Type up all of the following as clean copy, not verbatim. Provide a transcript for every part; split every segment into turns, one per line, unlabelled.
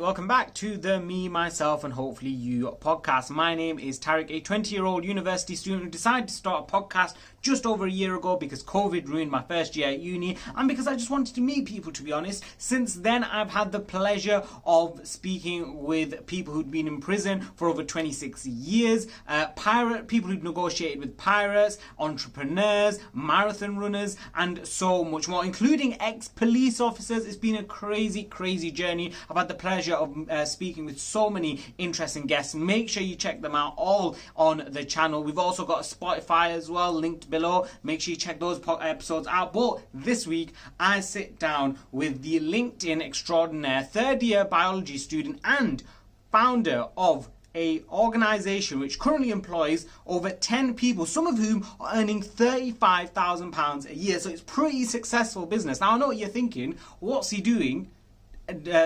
Right, welcome back to the Me, Myself and Hopefully You podcast. My name is Tariq, a 20-year-old university student who decided to start a podcast just over a year ago because COVID ruined my first year at uni and because I just wanted to meet people, to be honest. Since then, I've had the pleasure of speaking with people who'd been in prison for over 26 years, people who'd negotiated with pirates, entrepreneurs, marathon runners, and so much more, including ex-police officers. It's been a crazy, crazy journey. I've had the pleasure of speaking with so many interesting guests. Make sure you check them out all on the channel. We've also got Spotify as well, linked below. Make sure you check those episodes out. But this week, I sit down with the LinkedIn extraordinaire, third-year biology student and founder of a organization which currently employs over 10 people, some of whom are earning £35,000 a year. So it's pretty successful business. Now, I know what you're thinking. What's he doing?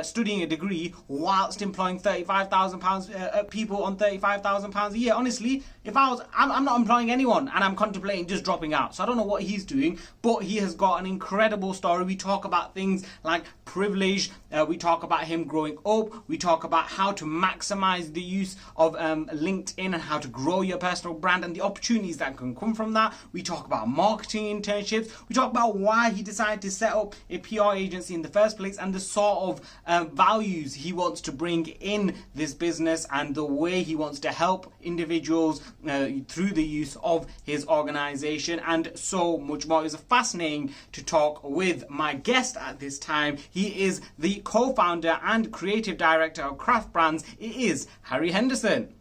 Studying a degree whilst employing £35,000 people on £35,000 a year. Honestly, I'm not employing anyone and I'm contemplating just dropping out. So I don't know what he's doing, but he has got an incredible story. We talk about things like privilege. We talk about him growing up. We talk about how to maximize the use of LinkedIn and how to grow your personal brand and the opportunities that can come from that. We talk about marketing internships. We talk about why he decided to set up a PR agency in the first place and the sort of values he wants to bring in this business and the way he wants to help individuals through the use of his organization and so much more. It was fascinating to talk with my guest at this time. He is the co-founder and creative director of Craft Brands. It is Harry Henderson.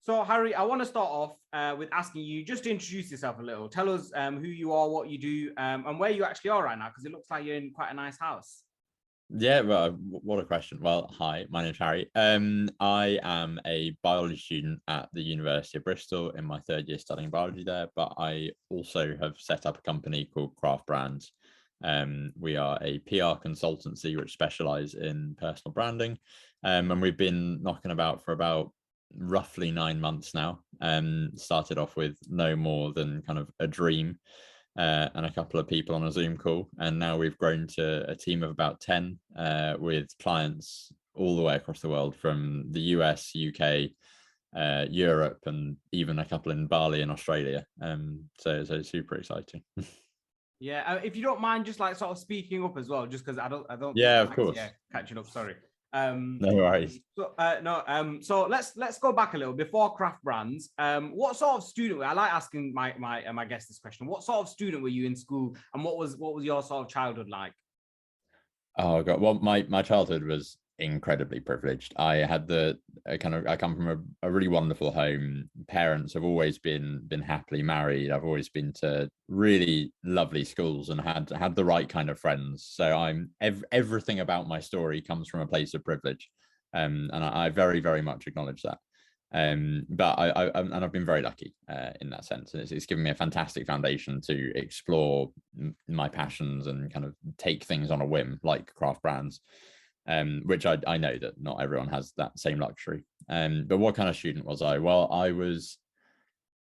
So, Harry, I want to start off with asking you just to introduce yourself a little. Tell us who you are, what you do, and where you actually are right now, because it looks like you're in quite a nice house.
Yeah, well, what a question. Well, hi, my name's Harry. I am a biology student at the University of Bristol in my third year studying biology there, but I also have set up a company called Craft Brands. We are a PR consultancy which specialise in personal branding, and we've been knocking about for about roughly 9 months now. Started off with no more than kind of a dream and a couple of people on a Zoom call, and now we've grown to a team of about 10 with clients all the way across the world, from the US, UK, Europe, and even a couple in Bali and Australia. So it's super exciting.
Yeah, if you don't mind, just like sort of speaking up as well, just because I don't.
Yeah, of course.
Yeah, catching up. Sorry.
No worries.
So let's go back a little before Craft Brands. What sort of student? I like asking my guests this question. What sort of student were you in school, and what was your sort of childhood like?
Oh God, well, my childhood was incredibly privileged. I come from a really wonderful home. Parents have always been happily married. I've always been to really lovely schools and had the right kind of friends. So everything about my story comes from a place of privilege, and I very, very much acknowledge that. But I've been very lucky in that sense, and it's given me a fantastic foundation to explore my passions and kind of take things on a whim, like Craft Brands. Which I know that not everyone has that same luxury. But what kind of student was I? Well, I was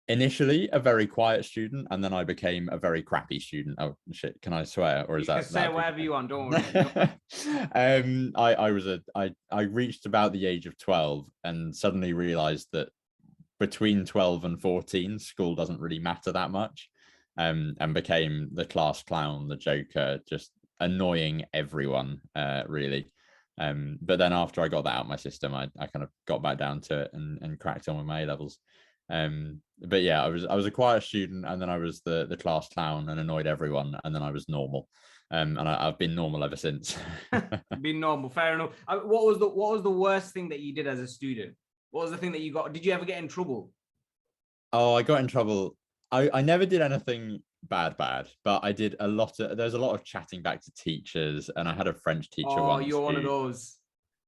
initially a very quiet student, and then I became a very crappy student. Oh shit, can I swear? Or is
you
that
say whatever you want, don't worry.
I reached about the age of 12 and suddenly realized that between 12 and 14, school doesn't really matter that much. And became the class clown, the joker, just annoying everyone, really. But then after I got that out of my system, I kind of got back down to it and cracked on with my A-levels. But yeah, I was a quiet student, and then I was the class clown and annoyed everyone, and then I was normal. And I've been normal ever since.
Been normal, fair enough. What was the worst thing that you did as a student? What was the thing that you got? Did you ever get in trouble?
Oh, I got in trouble. I never did anything bad, but I did there's a lot of chatting back to teachers, and I had a French teacher once.
You're one of those.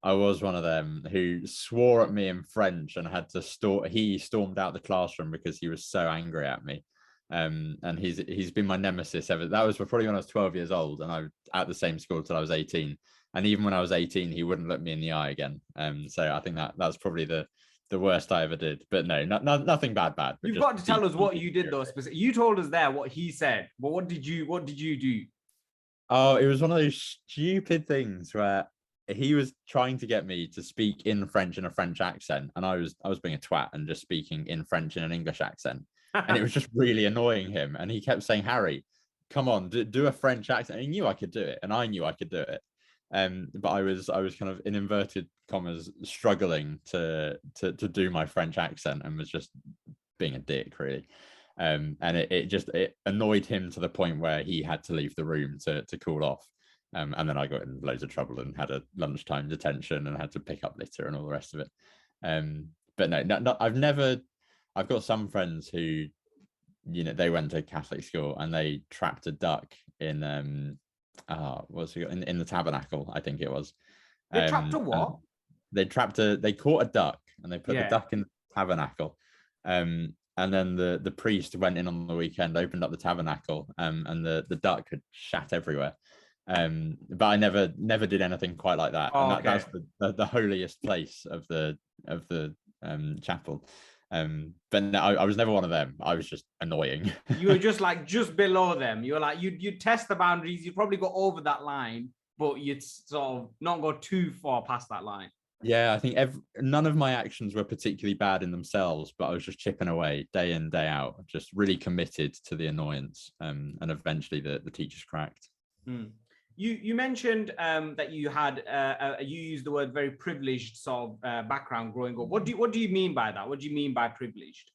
I was one of them who swore at me in French and had to he stormed out the classroom because he was so angry at me. And he's been my nemesis ever. That was probably when I was 12 years old, and I was at the same school till I was 18. And even when I was 18, he wouldn't look me in the eye again. So I think that's probably the the worst I ever did. But no, nothing bad. But
you've got to tell us what you did though. You told us there what he said, but what did you do?
Oh, it was one of those stupid things where he was trying to get me to speak in French in a French accent, and I was being a twat and just speaking in French in an English accent, and it was just really annoying him. And he kept saying, "Harry, come on, do a French accent." And he knew I could do it, and I knew I could do it. But I was kind of, in inverted commas, struggling to do my French accent, and was just being a dick, really. And it annoyed him to the point where he had to leave the room to cool off. And then I got in loads of trouble and had a lunchtime detention and had to pick up litter and all the rest of it. But no, I've got some friends who, they went to Catholic school and they trapped a duck in what's it in the tabernacle, I think it was.
They trapped a what?
They caught a duck and they put the duck in the tabernacle. And then the priest went in on the weekend, opened up the tabernacle, and the duck had shat everywhere. But I never did anything quite like that.
Oh,
and that's the holiest place of the chapel. But no, I was never one of them. I was just annoying.
You were just below them. You were like, you'd test the boundaries. You'd probably go over that line, but you'd sort of not go too far past that line.
Yeah, I think none of my actions were particularly bad in themselves, but I was just chipping away day in, day out, just really committed to the annoyance. And eventually the teachers cracked.
You mentioned that you had you used the word very privileged sort of background growing up. What do you mean by that? What do you mean by privileged?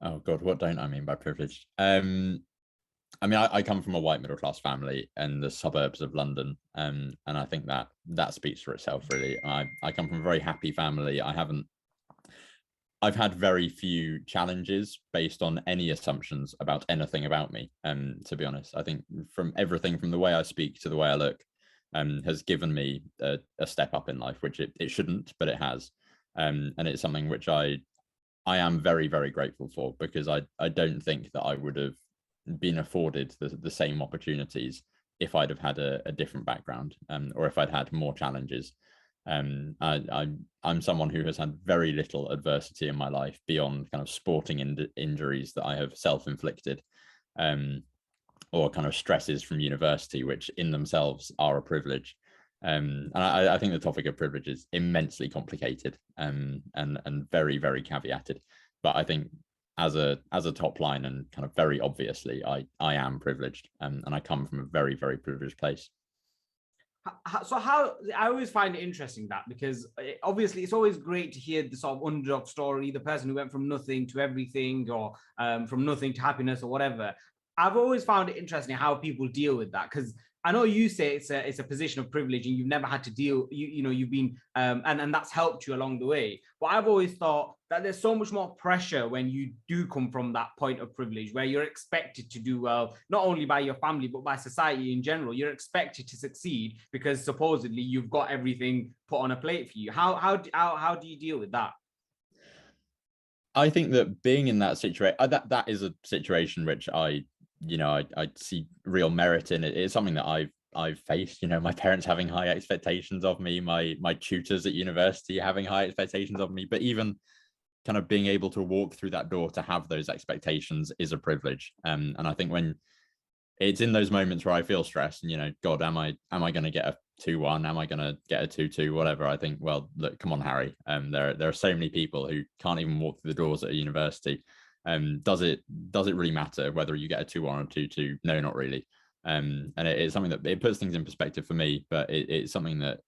Oh God, what don't I mean by privileged? I mean, I come from a white middle class family in the suburbs of London, and I think that speaks for itself, really. I come from a very happy family. I've had very few challenges based on any assumptions about anything about me. To be honest, I think from everything from the way I speak to the way I look, has given me a step up in life, which it shouldn't, but it has. And it's something which I am very, very grateful for, because I don't think that I would have been afforded the same opportunities if I'd have had a different background, or if I'd had more challenges. I'm someone who has had very little adversity in my life beyond kind of sporting injuries that I have self-inflicted, or kind of stresses from university, which in themselves are a privilege. And I think the topic of privilege is immensely complicated, and very, very caveated. But I think as a top line, and kind of very obviously, I am privileged, and I come from a very, very privileged place.
So how I always find it interesting that, because obviously it's always great to hear the sort of underdog story, the person who went from nothing to everything, or from nothing to happiness or whatever. I've always found it interesting how people deal with that, because I know you say it's a position of privilege and you've never had to deal, you've been, and that's helped you along the way. But I've always thought that there's so much more pressure when you do come from that point of privilege, where you're expected to do well, not only by your family, but by society in general. You're expected to succeed because supposedly you've got everything put on a plate for you. How do you deal with that?
I think that being in that situation, that is a situation which I see real merit in. It's something that I've faced. My parents having high expectations of me, my tutors at university having high expectations of me, but even kind of being able to walk through that door to have those expectations is a privilege. And I think when it's in those moments where I feel stressed, and God, am I going to get a 2-1? Am I going to get a 2-2? Whatever. I think, well, look, come on, Harry. There are so many people who can't even walk through the doors at a university. Does it really matter whether you get a 2-1 or 2-2? No, not really. And it's something that it puts things in perspective for me, but it's something that,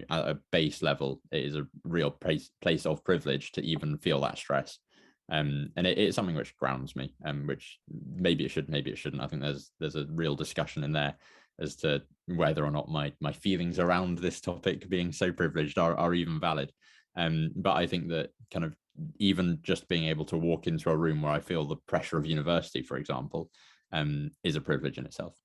at a base level, it is a real place of privilege to even feel that stress. And it's something which grounds me, which maybe it should, maybe it shouldn't. I think there's a real discussion in there as to whether or not my feelings around this topic being so privileged are even valid. But I think that kind of even just being able to walk into a room where I feel the pressure of university, for example, is a privilege in itself.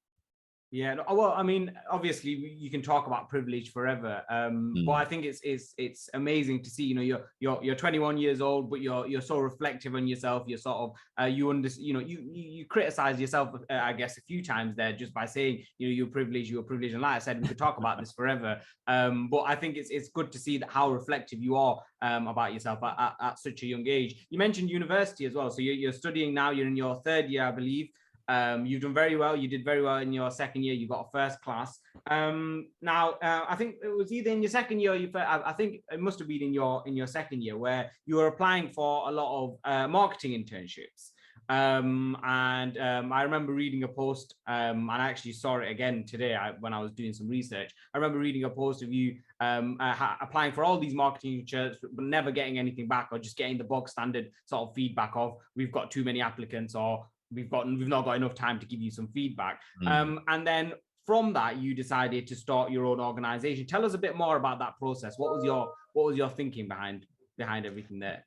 Yeah, well, I mean, obviously you can talk about privilege forever, but I think it's amazing to see. You know, you're 21 years old, but you're so reflective on yourself. You're sort of you criticize yourself, I guess, a few times there just by saying you're privileged, and like I said, we could talk about this forever. But I think it's good to see that how reflective you are about yourself at such a young age. You mentioned university as well, so you're studying now. You're in your third year, I believe. You've done very well. You did very well in your second year. You got a first class. Now, I think it was either in your second year. Or I think it must have been in your second year where you were applying for a lot of marketing internships. I remember reading a post, and I actually saw it again today when I was doing some research. I remember reading a post of you applying for all these marketing internships, but never getting anything back, or just getting the bog standard sort of feedback of we've got too many applicants, or we've not got enough time to give you some feedback. And then from that, you decided to start your own organization. Tell us a bit more about that process. What was your thinking behind everything there?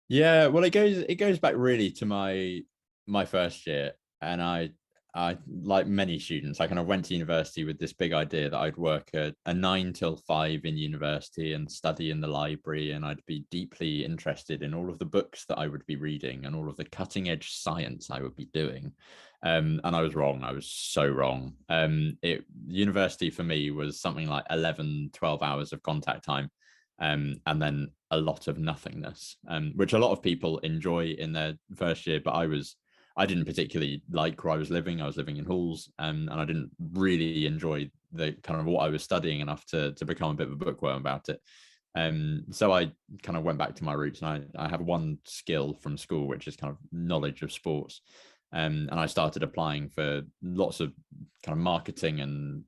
Yeah, well, it goes back really to my first year, and I like many students, I kind of went to university with this big idea that I'd work a 9 till 5 in university and study in the library, and I'd be deeply interested in all of the books that I would be reading and all of the cutting edge science I would be doing. And I was wrong. I was so wrong. University for me was something like 11, 12 hours of contact time. And then a lot of nothingness, which a lot of people enjoy in their first year, but I didn't particularly like where I was living. I was living in halls, and I didn't really enjoy the kind of what I was studying enough to become a bit of a bookworm about it. So I kind of went back to my roots, and I have one skill from school, which is kind of knowledge of sports. And I started applying for lots of kind of marketing and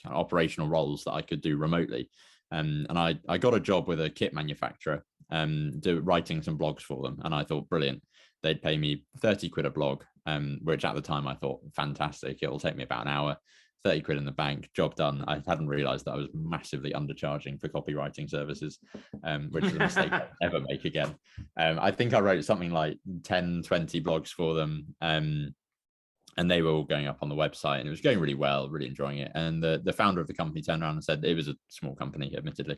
kind of operational roles that I could do remotely. And I got a job with a kit manufacturer, writing some blogs for them. And I thought, brilliant. They'd pay me 30 quid a blog, which at the time I thought, fantastic. It'll take me about an hour, 30 quid in the bank, job done. I hadn't realized that I was massively undercharging for copywriting services, which is a mistake I'll never make again. I think I wrote something like 10, 20 blogs for them. And they were all going up on the website, and it was going really well, really enjoying it. And the founder of the company turned around and said, it was a small company, admittedly,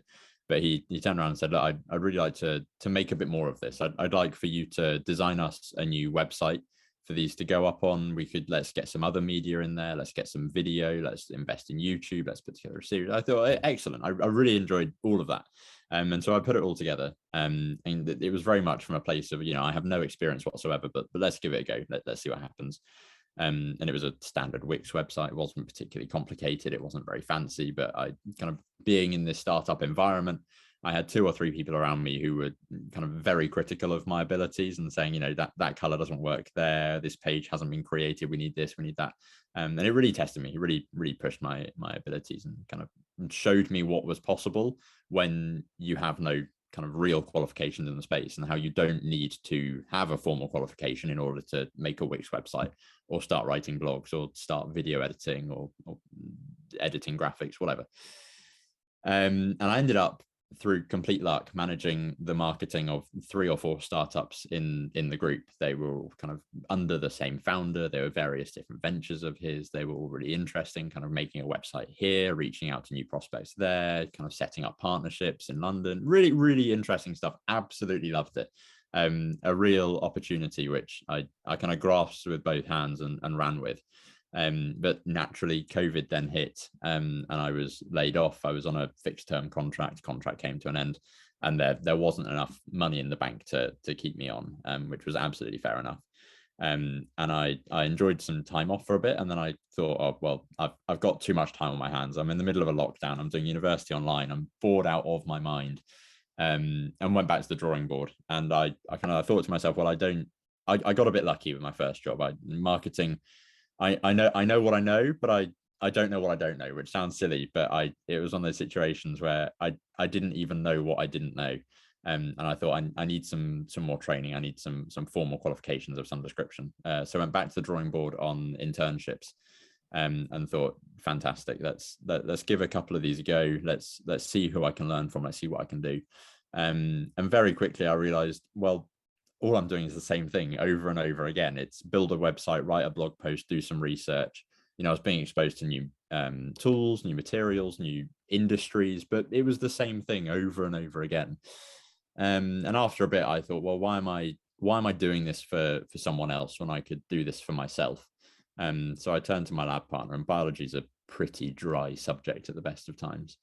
but he turned around and said, look, I'd really like to make a bit more of this. I'd like for you to design us a new website for these to go up on. Let's get some other media in there. Let's get some video. Let's invest in YouTube. Let's put together a series. I thought, excellent. I really enjoyed all of that. And so I put it all together. And it was very much from a place of, I have no experience whatsoever, but let's give it a go. Let's see what happens. And it was a standard Wix website. It wasn't particularly complicated. It wasn't very fancy, but I kind of, being in this startup environment, I had 2 or 3 people around me who were kind of very critical of my abilities and saying, that color doesn't work there. This page hasn't been created. We need this, we need that. And it really tested me. It really, really pushed my abilities and kind of showed me what was possible when you have no kind of real qualifications in the space, and how you don't need to have a formal qualification in order to make a Wix website or start writing blogs or start video editing or editing graphics, whatever. And I ended up, through complete luck, managing the marketing of 3 or 4 startups in the group. They were all kind of under the same founder. There were various different ventures of his. They were all really interesting, kind of making a website here, reaching out to new prospects there, kind of setting up partnerships in London. Really, really interesting stuff. Absolutely loved it. A real opportunity, which I kind of grasped with both hands and ran with. But naturally COVID then hit, and I was laid off. I was on a fixed term contract came to an end, and there wasn't enough money in the bank to keep me on, which was absolutely fair enough. And I enjoyed some time off for a bit, and then I thought, oh, well, I've got too much time on my hands. I'm in the middle of a lockdown. I'm doing university online. I'm bored out of my mind, and went back to the drawing board. And I kind of thought to myself, well, I got a bit lucky with my first job. Marketing. I know what I know, but I don't know what I don't know, which sounds silly, but it was one of those situations where I didn't even know what I didn't know. And I thought I need some more training. I need some formal qualifications of some description. So I went back to the drawing board on internships, and thought, fantastic. Let's give a couple of these a go. Let's see who I can learn from. Let's see what I can do. And very quickly I realized, well, all I'm doing is the same thing over and over again. It's build a website, write a blog post, do some research, I was being exposed to new tools, new materials, new industries, but it was the same thing over and over again. And after a bit, I thought, well, why am I doing this for someone else when I could do this for myself? So I turned to my lab partner, and biology is a pretty dry subject at the best of times.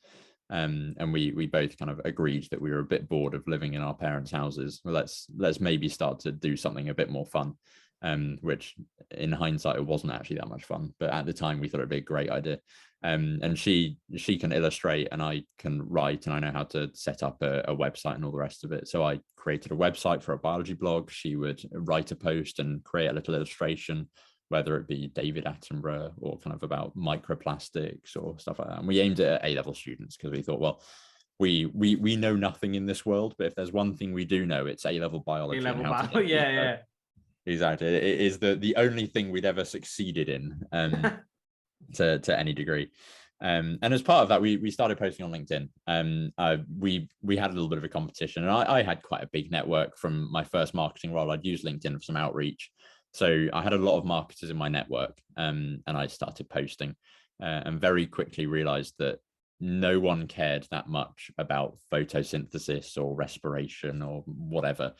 And we both kind of agreed that we were a bit bored of living in our parents' houses. Well, let's maybe start to do something a bit more fun. Which in hindsight, it wasn't actually that much fun, but at the time we thought it'd be a great idea. And she can illustrate and I can write, and I know how to set up a website and all the rest of it. So I created a website for a biology blog. She would write a post and create a little illustration, whether it be David Attenborough or kind of about microplastics or stuff like that. And we aimed it at A-level students because we thought, well, we know nothing in this world, but if there's one thing we do know, it's A-level biology.
A-level biology, yeah.
Exactly. It is the only thing we'd ever succeeded in to any degree. And as part of that, we started posting on LinkedIn. We had a little bit of a competition, and I had quite a big network from my first marketing role. I'd used LinkedIn for some outreach. So I had a lot of marketers in my network, and I started posting and very quickly realized that no one cared that much about photosynthesis or respiration or whatever,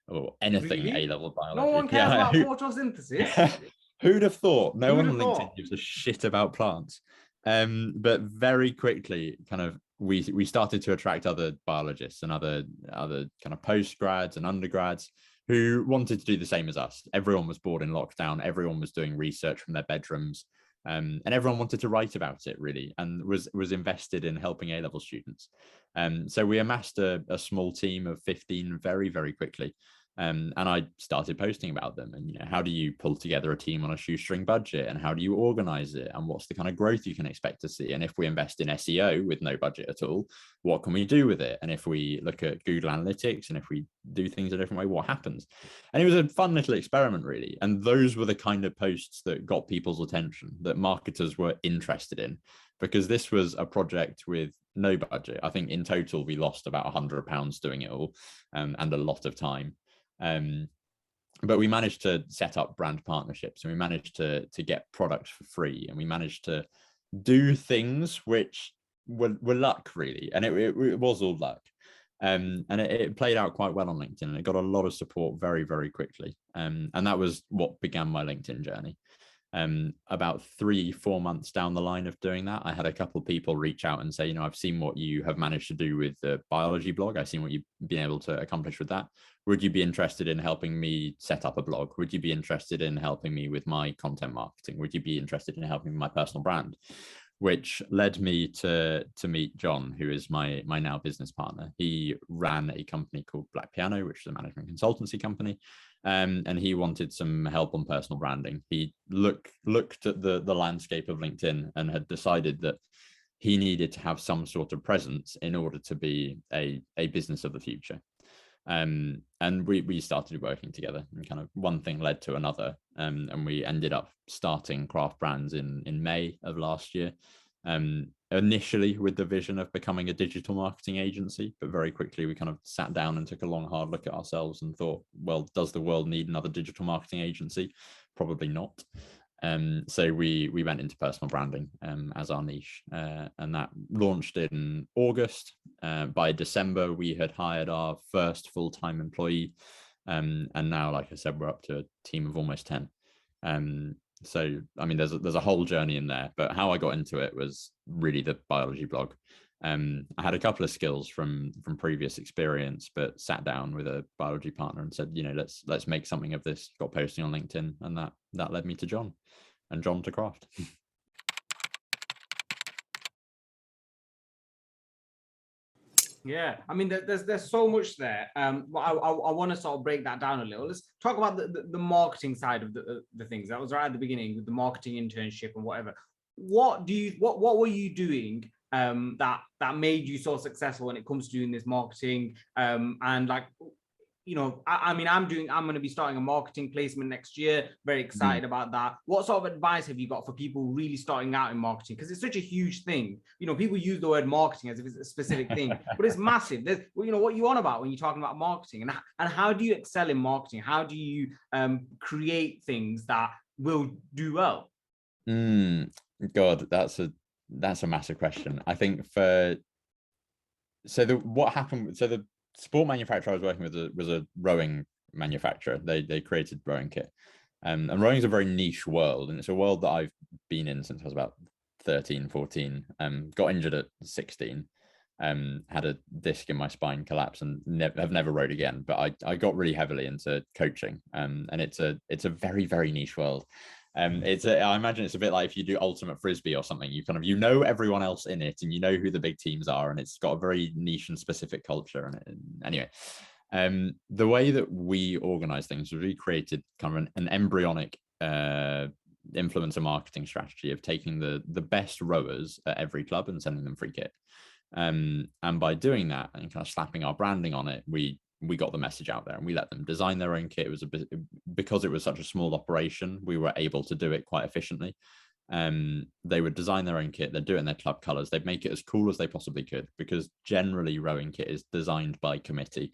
or anything
Really?
A-level biology.
No one cares about photosynthesis.
Who'd have thought? No one on LinkedIn
thought?
gives a shit about plants. But very quickly, kind of, we started to attract other biologists and other kind of postgrads and undergrads who wanted to do the same as us. Everyone was bored in lockdown. Everyone was doing research from their bedrooms. And everyone wanted to write about it, really, and was invested in helping A-level students. So we amassed a small team of 15 very, very quickly. And I started posting about them, and how do you pull together a team on a shoestring budget, and how do you organize it, and what's the kind of growth you can expect to see, and if we invest in SEO with no budget at all, what can we do with it, and if we look at Google Analytics and if we do things a different way, what happens? And it was a fun little experiment, really, and those were the kind of posts that got people's attention, that marketers were interested in, because this was a project with no budget. I think in total we lost about £100 doing it all, and a lot of time. But we managed to set up brand partnerships, and we managed to get products for free, and we managed to do things which were luck, really, and it was all luck. And it played out quite well on LinkedIn, and it got a lot of support very, very quickly. And that was what began my LinkedIn journey. About 3-4 months down the line of doing that, I had a couple of people reach out and say, I've seen what you have managed to do with the biology blog. I've seen what you've been able to accomplish with that. Would you be interested in helping me set up a blog? Would you be interested in helping me with my content marketing? Would you be interested in helping with my personal brand? Which led me to meet John, who is my now business partner. He ran a company called Black Piano, which is a management consultancy company. And he wanted some help on personal branding. He looked at the landscape of LinkedIn and had decided that he needed to have some sort of presence in order to be a business of the future. And we started working together, and kind of one thing led to another. And we ended up starting Craft Brands in May of last year. Initially with the vision of becoming a digital marketing agency, but very quickly we kind of sat down and took a long, hard look at ourselves and thought, well, does the world need another digital marketing agency? Probably not. So we went into personal branding as our niche, and that launched in August. By December, we had hired our first full-time employee, and now, like I said, we're up to a team of almost 10. So, I mean, there's a whole journey in there, but how I got into it was really the biology blog. I had a couple of skills from previous experience, but sat down with a biology partner and said, let's make something of this. Got posting on LinkedIn, and that led me to John, and John to Craft.
Yeah, I mean, there's so much there. I want to sort of break that down a little. Let's talk about the marketing side of the things. That was right at the beginning with the marketing internship and whatever. What were you doing that made you so successful when it comes to doing this marketing? And like, I mean, I'm going to be starting a marketing placement next year. Very excited about that. What sort of advice have you got for people really starting out in marketing? Because it's such a huge thing. People use the word marketing as if it's a specific thing, but it's massive. There's, what you on about when you're talking about marketing, and how do you excel in marketing? How do you create things that will do well?
God, that's a massive question. I think what happened. So the sport manufacturer I was working with was a rowing manufacturer. They created rowing kit, and rowing is a very niche world, and it's a world that I've been in since I was about 13, 14. Got injured at 16. Had a disc in my spine, collapse, and have never rowed again. But I got really heavily into coaching, and it's a very, very niche world. I imagine it's a bit like if you do ultimate frisbee or something. You kind of everyone else in it, and you know who the big teams are, and it's got a very niche and specific culture. And anyway, the way that we organize things was we created kind of an embryonic influencer marketing strategy of taking the best rowers at every club and sending them free kit. And by doing that and kind of slapping our branding on it, we got the message out there, and we let them design their own kit. It was because it was such a small operation, we were able to do it quite efficiently. They would design their own kit, they'd do it in their club colors, they'd make it as cool as they possibly could, because generally rowing kit is designed by committee,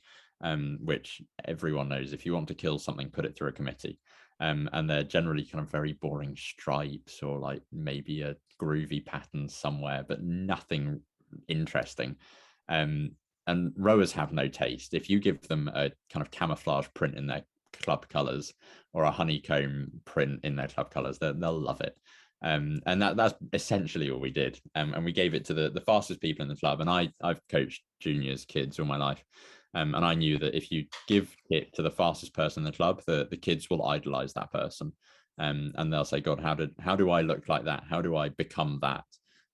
which everyone knows, if you want to kill something, put it through a committee. And they're generally kind of very boring stripes or like maybe a groovy pattern somewhere, but nothing interesting. And rowers have no taste. If you give them a kind of camouflage print in their club colors or a honeycomb print in their club colors, they'll love it. And that's essentially all we did. And we gave it to the fastest people in the club. And I've coached juniors, kids all my life. And I knew that if you give it to the fastest person in the club, the kids will idolize that person. And they'll say, God, how do I look like that? How do I become that?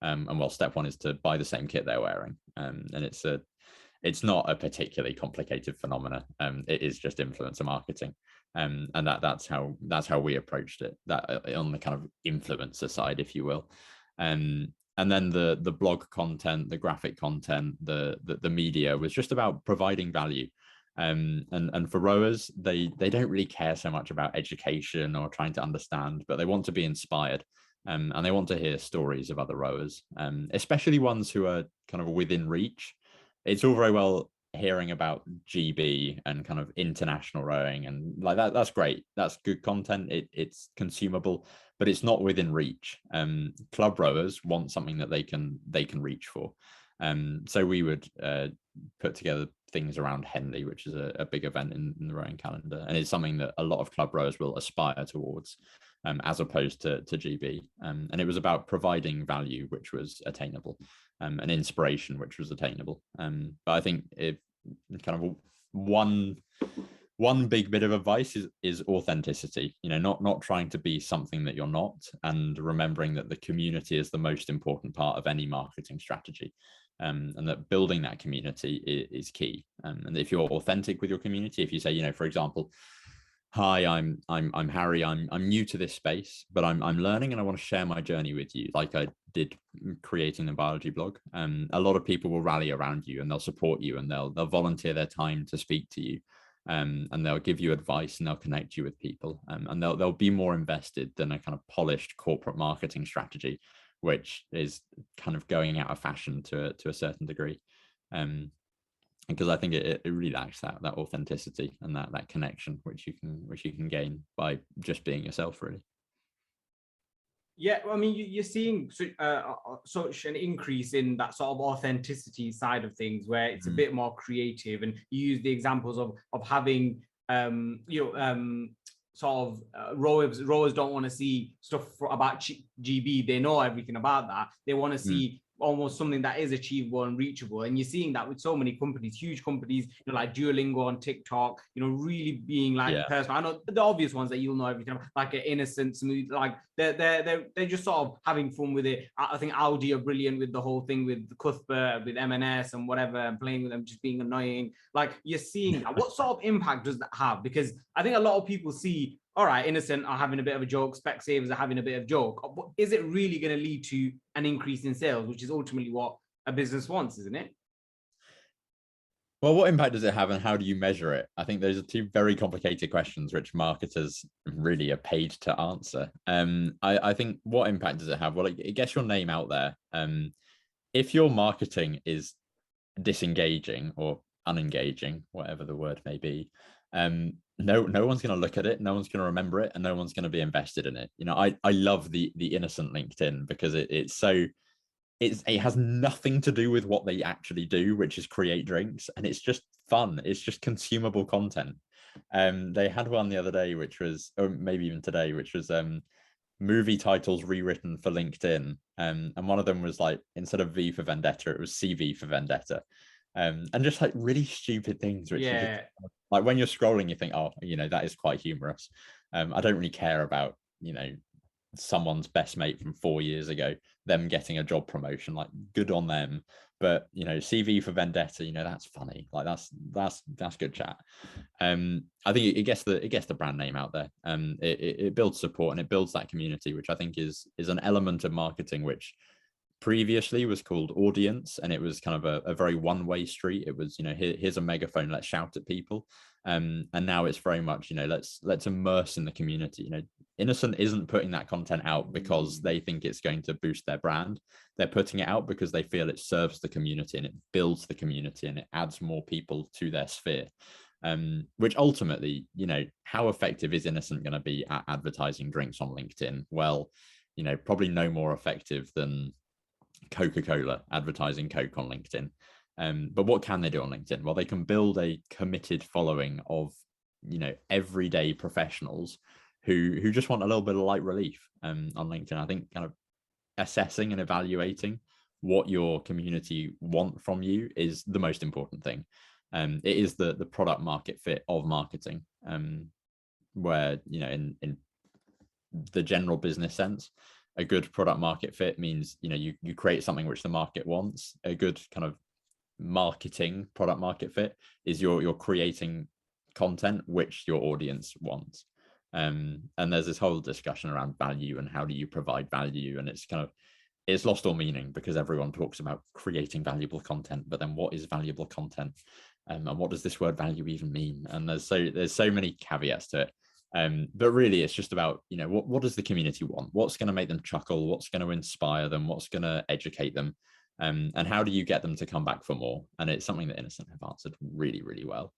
And well, step one is to buy the same kit they're wearing. And it's not a particularly complicated phenomena. It is just influencer marketing. And that's how we approached it, that on the kind of influencer side, if you will. And then the blog content, the graphic content, the media was just about providing value. And for rowers, they don't really care so much about education or trying to understand, but they want to be inspired. And they want to hear stories of other rowers, especially ones who are kind of within reach. It's all very well hearing about GB and kind of international rowing and like that. That's great. That's good content. It's consumable, but it's not within reach. Club rowers want something that they can reach for. So we would put together things around Henley, which is a big event in the rowing calendar, and it's something that a lot of club rowers will aspire towards, as opposed to GB. And it was about providing value, which was attainable, and inspiration, which was attainable. But I think it kind of one big bit of advice is authenticity. Not trying to be something that you're not, and remembering that the community is the most important part of any marketing strategy. And that building that community is key. And if you're authentic with your community, if you say, for example, hi, I'm Harry, I'm new to this space, but I'm learning and I want to share my journey with you, like I did creating the biology blog. A lot of people will rally around you and they'll support you, and they'll volunteer their time to speak to you. And they'll give you advice, and they'll connect you with people, and they'll be more invested than a kind of polished corporate marketing strategy, which is kind of going out of fashion to a certain degree. Because I think it really lacks that authenticity and that connection, which you can gain by just being yourself, really.
Yeah, I mean, you're seeing such an increase in that sort of authenticity side of things, where it's a bit more creative, and you use the examples of having sort of rowers don't want to see stuff about GB. They know everything about that. They want to see almost something that is achievable and reachable. And you're seeing that with so many companies, huge companies, like Duolingo on TikTok, really being like personal. I know the obvious ones that you'll know everything about, like an innocent, smooth, like they're just sort of having fun with it. I think Audi are brilliant with the whole thing with Cuthbert, with M&S and whatever, and playing with them just being annoying. Like, you're seeing that. What sort of impact does that have? Because I think a lot of people see, all right, Innocent are having a bit of a joke, Specsavers are having a bit of a joke. Is it really going to lead to an increase in sales, which is ultimately what a business wants, isn't it?
Well, what impact does it have, and how do you measure it? I think those are two very complicated questions, which marketers really are paid to answer. I think, what impact does it have? Well, it gets your name out there. If your marketing is disengaging or unengaging, whatever the word may be, no one's going to look at it, no one's going to remember it, and no one's going to be invested in it. I love the innocent LinkedIn because it has nothing to do with what they actually do, which is create drinks, and it's just fun. It's just consumable content. They had one the other day, which was, or maybe even today, which was movie titles rewritten for LinkedIn. And one of them was like, instead of V for Vendetta, it was CV for Vendetta. And just like really stupid things, which are just, like when you're scrolling, you think, oh, that is quite humorous. I don't really care about, someone's best mate from 4 years ago, them getting a job promotion, like good on them. But CV for Vendetta, that's funny. Like that's good chat. I think it gets the brand name out there. It builds support and it builds that community, which I think is an element of marketing which previously was called audience, and it was kind of a very one-way street. It was, here's a megaphone, let's shout at people. And now it's very much, let's immerse in the community. Innocent isn't putting that content out because they think it's going to boost their brand. They're putting it out because they feel it serves the community and it builds the community and it adds more people to their sphere. Which ultimately, how effective is Innocent going to be at advertising drinks on LinkedIn? Well, probably no more effective than Coca-Cola advertising Coke on LinkedIn. But what can they do on LinkedIn? Well, they can build a committed following of, everyday professionals who just want a little bit of light relief on LinkedIn. I think kind of assessing and evaluating what your community want from you is the most important thing. It is the product market fit of marketing, where, in the general business sense, a good product market fit means, you create something which the market wants. A good kind of marketing product market fit is you're creating content which your audience wants. And there's this whole discussion around value and how do you provide value, and it's lost all meaning because everyone talks about creating valuable content, but then what is valuable content, and what does this word value even mean? And there's so many caveats to it. But really it's just about, what does the community want? What's going to make them chuckle? What's going to inspire them? What's going to educate them? And how do you get them to come back for more? And it's something that Innocent have answered really, really well.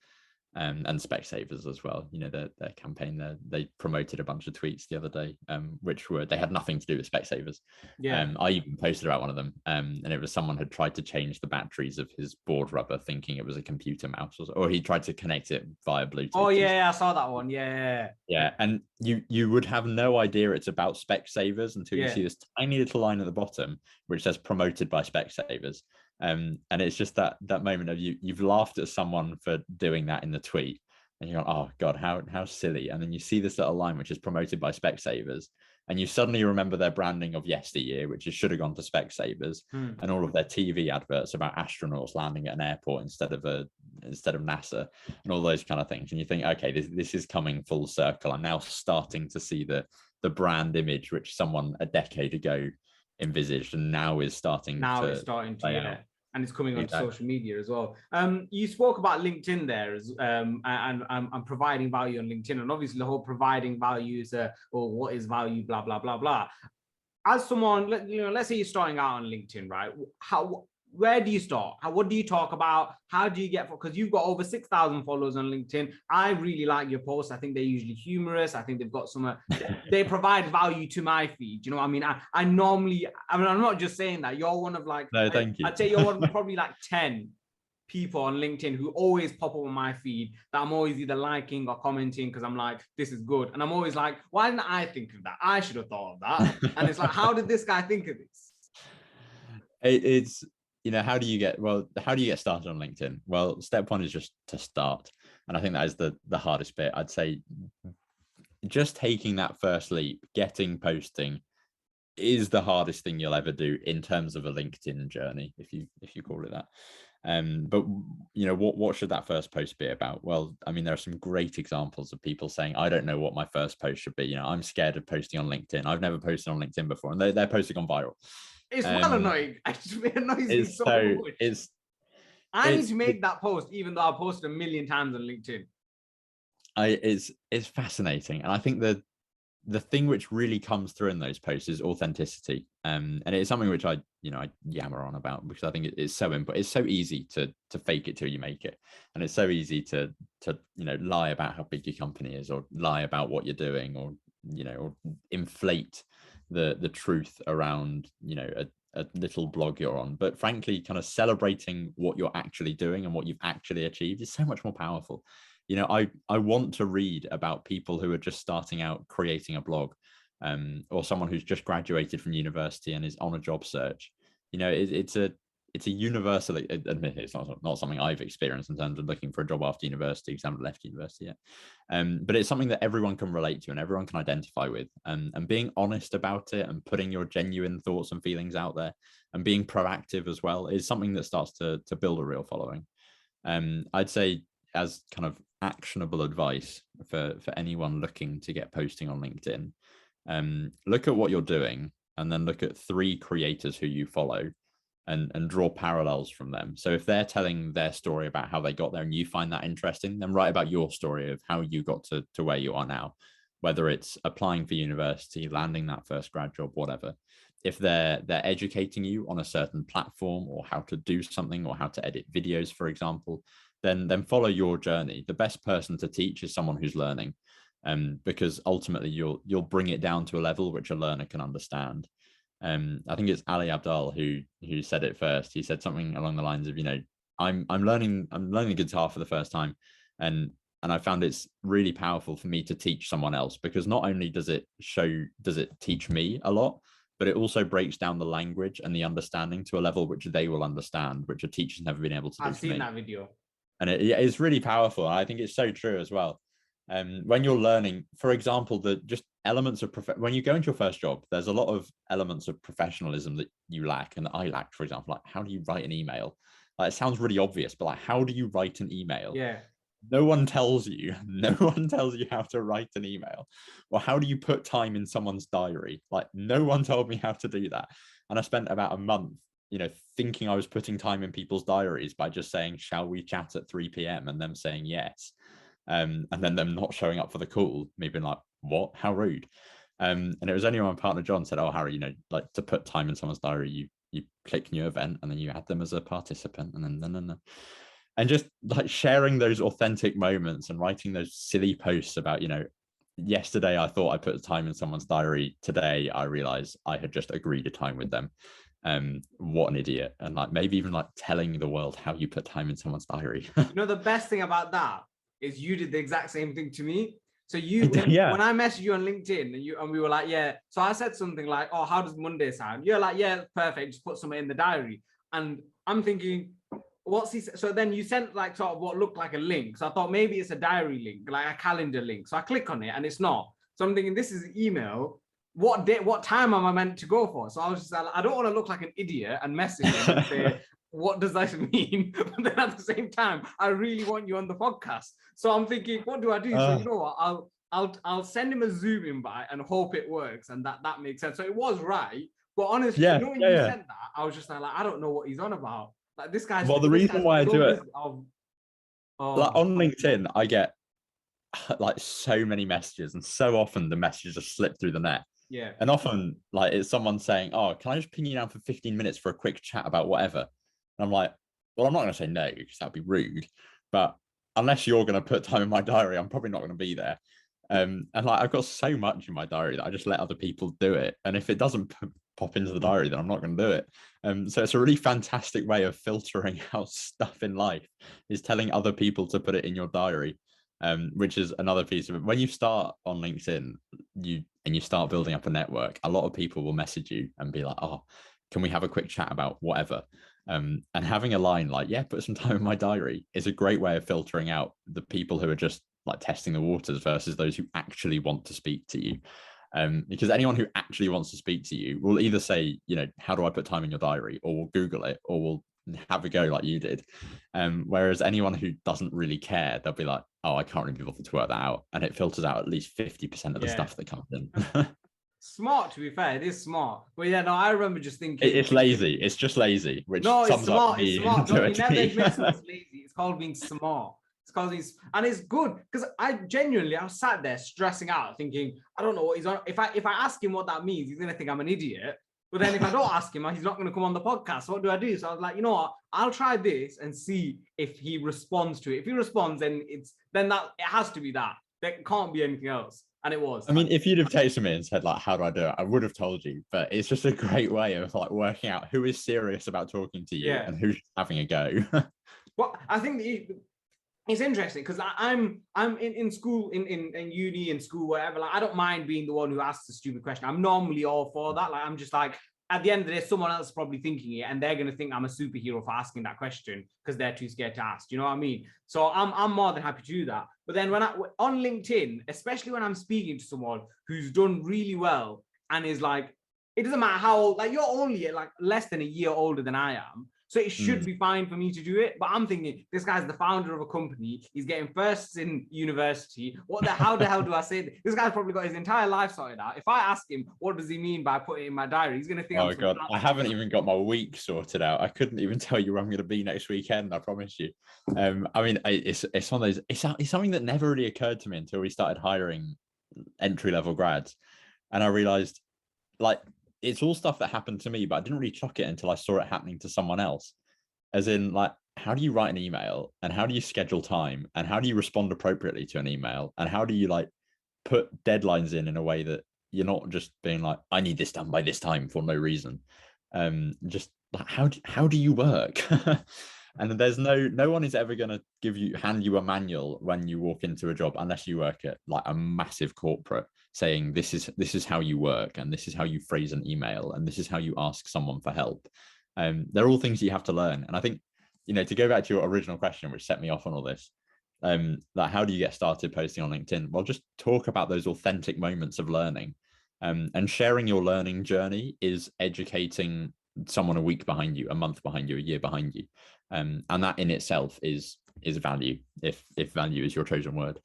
And Specsavers as well. Their campaign there, they promoted a bunch of tweets the other day, which they had nothing to do with Specsavers. I even posted about one of them, and it was someone had tried to change the batteries of his board rubber thinking it was a computer mouse, or he tried to connect it via Bluetooth.
Oh yeah, I saw that one. Yeah,
and you would have no idea it's about Specsavers until you see this tiny little line at the bottom which says promoted by Specsavers. And it's just that moment of you've laughed at someone for doing that in the tweet, and you're like, oh god, how silly. And then you see this little line which is promoted by Specsavers, and you suddenly remember their branding of yesteryear, which should have gone to Specsavers, and all of their TV adverts about astronauts landing at an airport instead of NASA, and all those kind of things. And you think, okay, this is coming full circle. I'm now starting to see the brand image which someone a decade ago envisaged, and now is starting to
yeah. And it's coming onto social media as well. You spoke about LinkedIn there, and providing value on LinkedIn, and obviously the whole providing value is, or what is value, blah blah blah blah. As someone, let's say you're starting out on LinkedIn, right? Where do you start? What do you talk about? How do you get, because you've got over 6,000 followers on LinkedIn. I really like your posts. I think they're usually humorous. I think they've got they provide value to my feed. You know what I mean? I normally, I'm not just saying that. You're one of like,
no, thank you.
I'd say you're one of probably like 10 people on LinkedIn who always pop up on my feed that I'm always either liking or commenting because I'm like, this is good. And I'm always like, why didn't I think of that? I should have thought of that. And it's like, how did this guy think of this?
It's, how do you get started on LinkedIn? Well, step one is just to start. And I think that is the hardest bit. I'd say just taking that first leap, posting is the hardest thing you'll ever do in terms of a LinkedIn journey, if you call it that. But what should that first post be about? Well, I mean, there are some great examples of people saying, I don't know what my first post should be. I'm scared of posting on LinkedIn. I've never posted on LinkedIn before, and their posts have gone viral.
It's well annoying. It annoys me so much. I need to make that post, even though I've posted 1 million times on LinkedIn.
It's fascinating, and I think that the thing which really comes through in those posts is authenticity. And it's something which I yammer on about, because I think it's so important. It's so easy to fake it till you make it. And it's so easy to lie about how big your company is, or lie about what you're doing, or or inflate the truth around a little blog you're on. But frankly, kind of celebrating what you're actually doing and what you've actually achieved is so much more powerful. I want to read about people who are just starting out creating a blog, or someone who's just graduated from university and is on a job search. It's a universal, admittedly, it's not something I've experienced in terms of looking for a job after university, because I haven't left university yet. But it's something that everyone can relate to and everyone can identify with. And being honest about it and putting your genuine thoughts and feelings out there and being proactive as well is something that starts to build a real following. I'd say, as kind of actionable advice for anyone looking to get posting on LinkedIn, look at what you're doing and then look at 3 creators who you follow and draw parallels from them. So if they're telling their story about how they got there and you find that interesting, then write about your story of how you got to where you are now, whether it's applying for university, landing that first grad job, whatever. If they're educating you on a certain platform, or how to do something, or how to edit videos, for example, then follow your journey. The best person to teach is someone who's learning, because ultimately you'll bring it down to a level which a learner can understand. I think it's Ali Abdaal who said it first. He said something along the lines of, I'm learning the guitar for the first time, and I found it's really powerful for me to teach someone else, because not only does it teach me a lot, but it also breaks down the language and the understanding to a level which they will understand, which a teacher's never been able to do.
I've seen that video.
And it's really powerful. I think it's so true as well. When you're learning, for example, the just elements of when you go into your first job, there's a lot of elements of professionalism that you lack and that I lacked. For example, like, how do you write an email? Like, it sounds really obvious, but like, how do you write an email?
Yeah.
No one tells you how to write an email. Or how do you put time in someone's diary? Like, no one told me how to do that. And I spent about a month thinking I was putting time in people's diaries by just saying, shall we chat at 3 p.m? And them saying yes. And then them not showing up for the call, me being like, what? How rude. And it was only when my partner John said, oh, Harry, like, to put time in someone's diary, you click new event and then you add them as a participant, and then and just like sharing those authentic moments and writing those silly posts about, yesterday I thought I put time in someone's diary. Today I realized I had just agreed a time with them. What an idiot. And like, maybe even like telling the world how you put time in someone's diary.
The best thing about that is you did the exact same thing to me. So when I messaged you on LinkedIn and we were like, yeah, so I said something like, oh, how does Monday sound? You're like, yeah, perfect, just put something in the diary. And I'm thinking, what's he? So then you sent like sort of what looked like a link. So I thought maybe it's a diary link, like a calendar link. So I click on it and it's not. So I'm thinking, this is an email. What time am I meant to go for? So I was just like, I don't want to look like an idiot and message him and say, what does that mean? But then at the same time, I really want you on the podcast. So I'm thinking, what do I do? So you know what? I'll send him a Zoom invite and hope it works, and that makes sense. So it was right. But honestly, when you sent that, I was just like, I don't know what he's on about. Like, this guy's.
Well, the reason why I do it, like, on LinkedIn, I get like so many messages, and so often the messages just slip through the net.
Yeah.
And often, like, it's someone saying, oh, can I just ping you down for 15 minutes for a quick chat about whatever? And I'm like, well, I'm not going to say no, because that'd be rude. But unless you're going to put time in my diary, I'm probably not going to be there. And like, I've got so much in my diary that I just let other people do it. And if it doesn't pop into the diary, then I'm not going to do it. So it's a really fantastic way of filtering out stuff in life, is telling other people to put it in your diary. Which is another piece of it. When you start on LinkedIn, you start building up a network, a lot of people will message you and be like, oh, can we have a quick chat about whatever? And having a line like, yeah, put some time in my diary, is a great way of filtering out the people who are just like testing the waters versus those who actually want to speak to you. Because anyone who actually wants to speak to you will either say, how do I put time in your diary? Or will Google it, or will have a go like you did. Whereas anyone who doesn't really care, they'll be like, oh, I can't really be bothered to work that out. And it filters out at least 50% of the stuff that comes in.
Smart, to be fair, it is smart. But yeah, no, I remember just thinking
it's lazy. It's just lazy, which
no, it's
sums
smart.
up me.
It's smart. No, you never admit it's lazy. It's called being smart. It's because it's good because I was sat there stressing out, thinking, I don't know what he's on. If I ask him what that means, he's gonna think I'm an idiot. But then if I don't ask him, he's not going to come on the podcast. So what do I do? So I was like, you know what? I'll try this and see if he responds to it. If he responds, then it has to be that. There can't be anything else. And it was.
I mean, if you'd have texted me and said, like, how do I do it? I would have told you. But it's just a great way of like working out who is serious about talking to you and who's having a go.
Well, I think it's interesting because I'm in school, in uni, in school, whatever. Like, I don't mind being the one who asks a stupid question. I'm normally all for that. Like, I'm just like, at the end of the day, someone else is probably thinking it, and they're going to think I'm a superhero for asking that question because they're too scared to ask. You know what I mean? So I'm more than happy to do that. But then on LinkedIn, especially when I'm speaking to someone who's done really well and is like, it doesn't matter how old, like you're only like less than a year older than I am. So it should be fine for me to do it. But I'm thinking, this guy's the founder of a company. He's getting firsts in university. How the hell do I say this? This guy's probably got his entire life sorted out. If I ask him, what does he mean by putting it in my diary? He's going to think,
oh God, I haven't even got my week sorted out. I couldn't even tell you where I'm going to be next weekend. I promise you. I mean, it's one of those, it's something that never really occurred to me until we started hiring entry-level grads. And I realized, like, it's all stuff that happened to me, but I didn't really clock it until I saw it happening to someone else. As in, like, how do you write an email, and how do you schedule time, and how do you respond appropriately to an email, and how do you like put deadlines in a way that you're not just being like, I need this done by this time for no reason. Just like, how do you work? And there's no one is ever going to hand you a manual when you walk into a job, unless you work at like a massive corporate, saying this is how you work, and this is how you phrase an email, and this is how you ask someone for help. They're all things you have to learn. And I think, to go back to your original question, which set me off on all this, like, how do you get started posting on LinkedIn? Well, just talk about those authentic moments of learning, and sharing your learning journey is educating someone a week behind you, a month behind you, a year behind you. And that in itself is value, if value is your chosen word.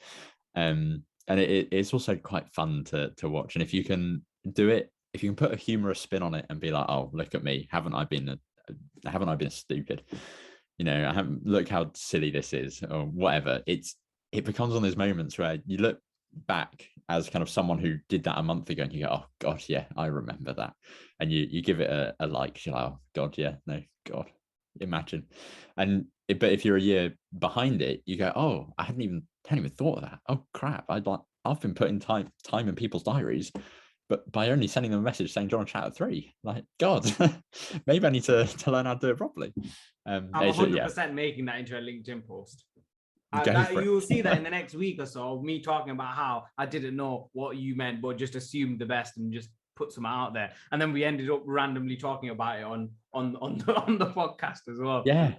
And it's also quite fun to watch. And if you can do it, if you can put a humorous spin on it and be like, oh, look at me, haven't I been stupid? Look how silly this is, or whatever. It becomes one of those moments where you look back as kind of someone who did that a month ago, and you go, oh God, yeah, I remember that. And you give it a like, you're like, oh God, yeah, no, God, imagine. But if you're a year behind it, you go, oh, I hadn't even thought of that. Oh crap, I've been putting time in people's diaries, but by only sending them a message saying, do you want to chat at 3? Like, God, maybe I need to learn how to do it properly. I'm
100% making that into a LinkedIn post. You'll see that in the next week or so, of me talking about how I didn't know what you meant, but just assumed the best and just put some out there. And then we ended up randomly talking about it on the podcast as well.
Yeah.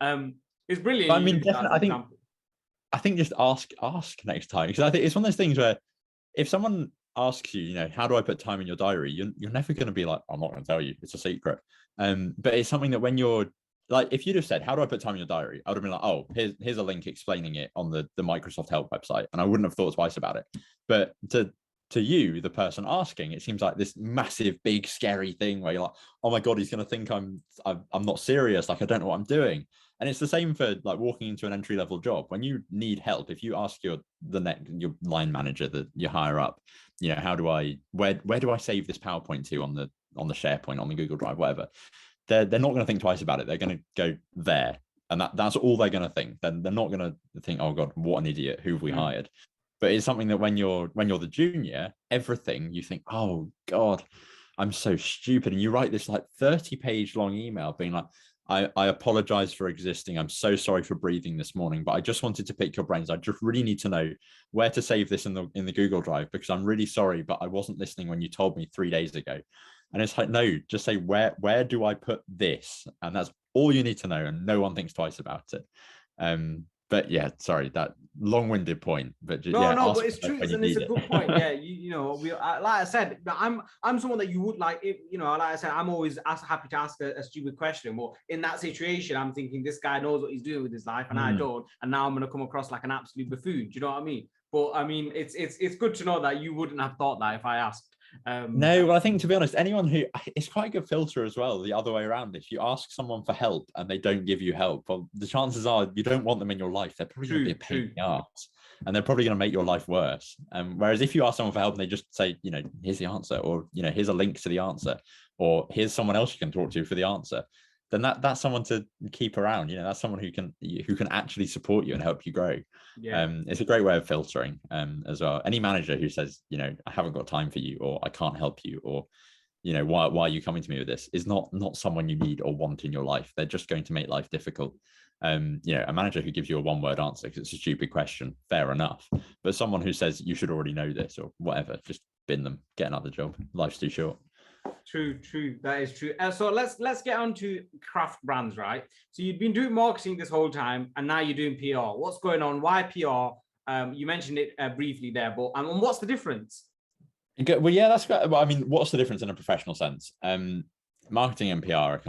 It's brilliant.
But I mean, definitely, I think just ask next time, because I think it's one of those things where if someone asks you, how do I put time in your diary, you're never going to be like, I'm not going to tell you, it's a secret. But it's something that when you're like, if you'd have said, how do I put time in your diary? I would have been like, oh, here's a link explaining it on the Microsoft Help website. And I wouldn't have thought twice about it. But to you, the person asking, it seems like this massive, big, scary thing where you're like, oh my God, he's going to think I'm not serious. Like, I don't know what I'm doing. And it's the same for like walking into an entry-level job. When you need help, if you ask your line manager, your higher up, where do I save this PowerPoint to on the SharePoint, on the Google Drive, whatever, they're not going to think twice about it. They're going to go there, and that's all they're going to think. They're not going to think, oh God, what an idiot, who have we hired? But it's something that when you're the junior, everything you think, oh God, I'm so stupid. And you write this like 30-page long email being like, I apologize for existing. I'm so sorry for breathing this morning, but I just wanted to pick your brains. I just really need to know where to save this in the Google Drive, because I'm really sorry, but I wasn't listening when you told me 3 days ago. And it's like, no, just say, where do I put this? And that's all you need to know. And no one thinks twice about it. But yeah, sorry, that long-winded point. But
but it's true, and it's a good point. Yeah, like I said, I'm someone that you would like. If like I said, I'm always happy to ask a stupid question. But in that situation, I'm thinking this guy knows what he's doing with his life, and I don't. And now I'm going to come across like an absolute buffoon. Do you know what I mean? But I mean, it's good to know that you wouldn't have thought that if I asked.
No, well, I think, to be honest, anyone who, it's quite a good filter as well, the other way around. If you ask someone for help and they don't give you help, well, the chances are you don't want them in your life. They're probably going to be a pain in the arse, and they're probably going to make your life worse. Whereas if you ask someone for help and they just say, here's the answer, or, here's a link to the answer, or here's someone else you can talk to for the answer, then that's someone to keep around. That's someone who can actually support you and help you grow.
Yeah.
It's a great way of filtering as well. Any manager who says, I haven't got time for you, or I can't help you, or why are you coming to me with this, is not someone you need or want in your life. They're just going to make life difficult. A manager who gives you a one-word answer because it's a stupid question, fair enough. But someone who says you should already know this or whatever, just bin them, get another job. Life's too short.
True. That is true. So let's get on to craft brands, right? So you've been doing marketing this whole time, and now you're doing PR. What's going on? Why PR? You mentioned it briefly there, but and what's the difference?
Well, yeah, that's great. Well, I mean, what's the difference in a professional sense? Marketing and PR are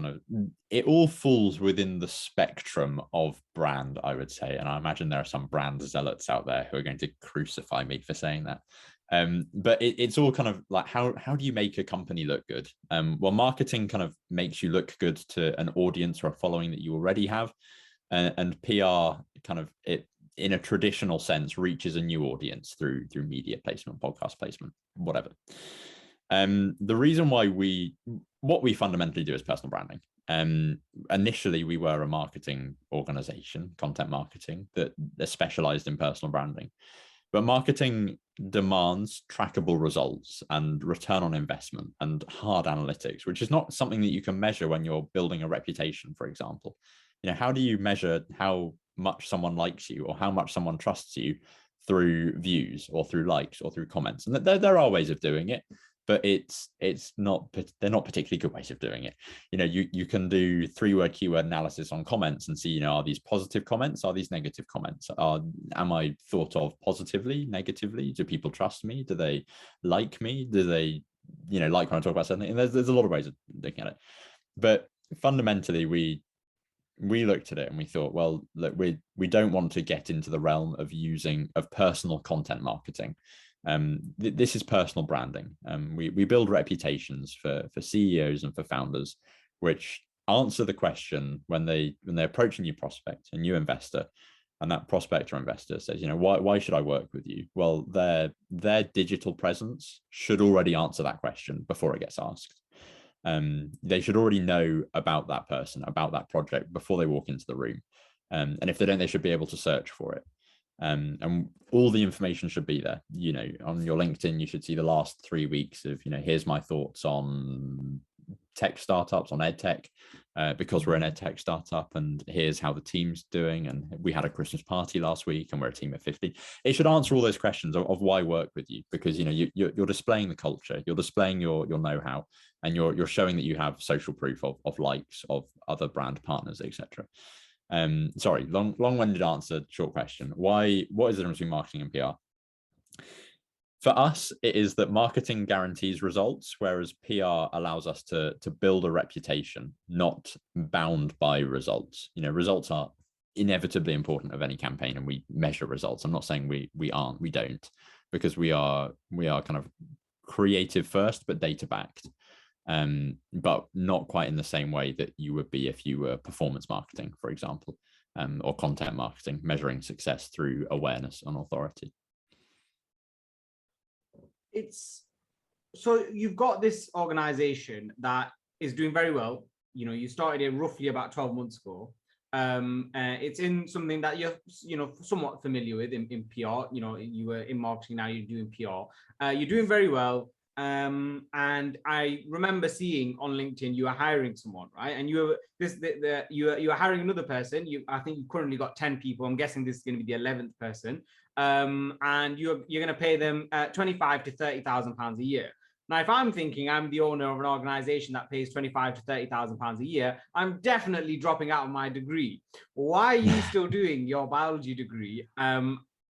it all falls within the spectrum of brand, I would say. And I imagine there are some brand zealots out there who are going to crucify me for saying that. But it's all kind of like, how do you make a company look good? Well, marketing kind of makes you look good to an audience or a following that you already have. And PR kind of, it in a traditional sense reaches a new audience through media placement, podcast placement, whatever. The reason why what we fundamentally do is personal branding. Initially, we were a marketing organization, content marketing, that specialized in personal branding. But marketing demands trackable results and return on investment and hard analytics, which is not something that you can measure when you're building a reputation, for example. How do you measure how much someone likes you or how much someone trusts you through views or through likes or through comments? And there are ways of doing it, but they're not particularly good ways of doing it. You can do 3-word keyword analysis on comments and see, are these positive comments? Are these negative comments? Am I thought of positively, negatively? Do people trust me? Do they like me? Do they, like when I talk about something? And there's a lot of ways of looking at it. But fundamentally, we looked at it and we thought, well, look, we don't want to get into the realm of personal content marketing. This is personal branding. We build reputations for CEOs and for founders, which answer the question when they approach a new prospect, a new investor, and that prospect or investor says, why should I work with you? Well, their digital presence should already answer that question before it gets asked. They should already know about that person, about that project before they walk into the room. And if they don't, they should be able to search for it. And all the information should be there. On your LinkedIn, you should see the last 3 weeks of, here's my thoughts on tech startups, on edtech, because we're an edtech startup, and here's how the team's doing. And we had a Christmas party last week and we're a team of 50. It should answer all those questions of why work with you, because, you're displaying the culture, you're displaying your know-how, and you're showing that you have social proof of likes of other brand partners, etc. Sorry, long-winded answer, short question. What is the difference between marketing and PR? For us, it is that marketing guarantees results, whereas PR allows us to build a reputation, not bound by results. Results are inevitably important of any campaign, and we measure results. I'm not saying we don't, because we are kind of creative first, but data backed. But not quite in the same way that you would be if you were performance marketing, for example, or content marketing, measuring success through awareness and authority.
So you've got this organization that is doing very well. You started it roughly about 12 months ago. It's in something that you're somewhat familiar with in PR. You were in marketing, now you're doing PR. You're doing very well. And I remember seeing on LinkedIn you are hiring someone, right? And you are hiring another person. I think you currently got 10 people. I'm guessing this is going to be the 11th person. And you're going to pay them 25 to 30,000 pounds a year. Now, if I'm thinking I'm the owner of an organization that pays 25 to 30,000 pounds a year, I'm definitely dropping out of my degree. Why are you still doing your biology degree?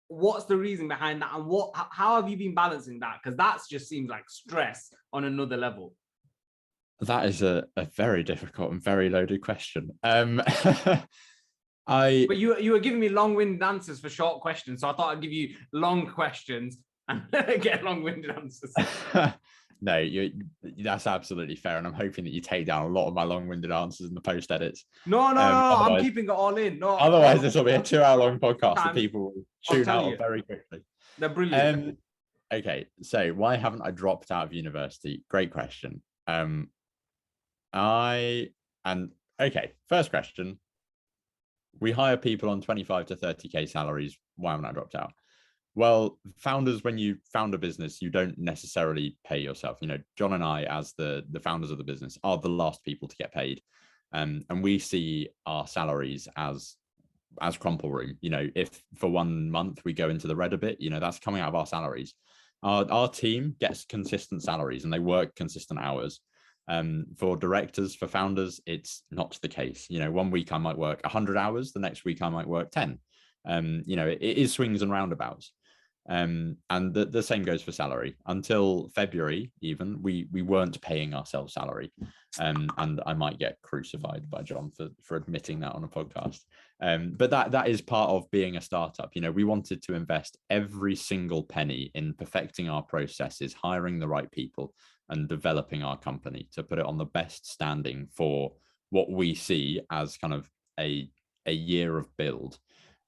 What's the reason behind that, and how have you been balancing that? Because that just seems like stress on another level.
That is a very difficult and very loaded question.
But you were giving me long-winded answers for short questions, so I thought I'd give you long questions and get long-winded answers.
No, that's absolutely fair, and I'm hoping that you take down a lot of my long-winded answers in the post edits.
No, I'm keeping it all in. No,
otherwise this will be a 2-hour-long podcast that people will tune out very quickly.
They're brilliant.
Okay, so why haven't I dropped out of university? Great question. First question. We hire people on 25 to 30k salaries. Why haven't I dropped out? Well, founders, when you found a business, you don't necessarily pay yourself. You know, John and I, as the founders of the business, are the last people to get paid. And we see our salaries as crumple room. You know, if for 1 month we go into the red a bit, you know, that's coming out of our salaries. Our team gets consistent salaries and they work consistent hours. For directors, for founders, it's not the case. You know, 1 week I might work 100 hours, the next week I might work 10. You know, it is swings and roundabouts. And the same goes for salary. Until February, even we weren't paying ourselves salary. And I might get crucified by John for admitting that on a podcast. But that is part of being a startup. You know, we wanted to invest every single penny in perfecting our processes, hiring the right people, and developing our company to put it on the best standing for what we see as kind of a year of build.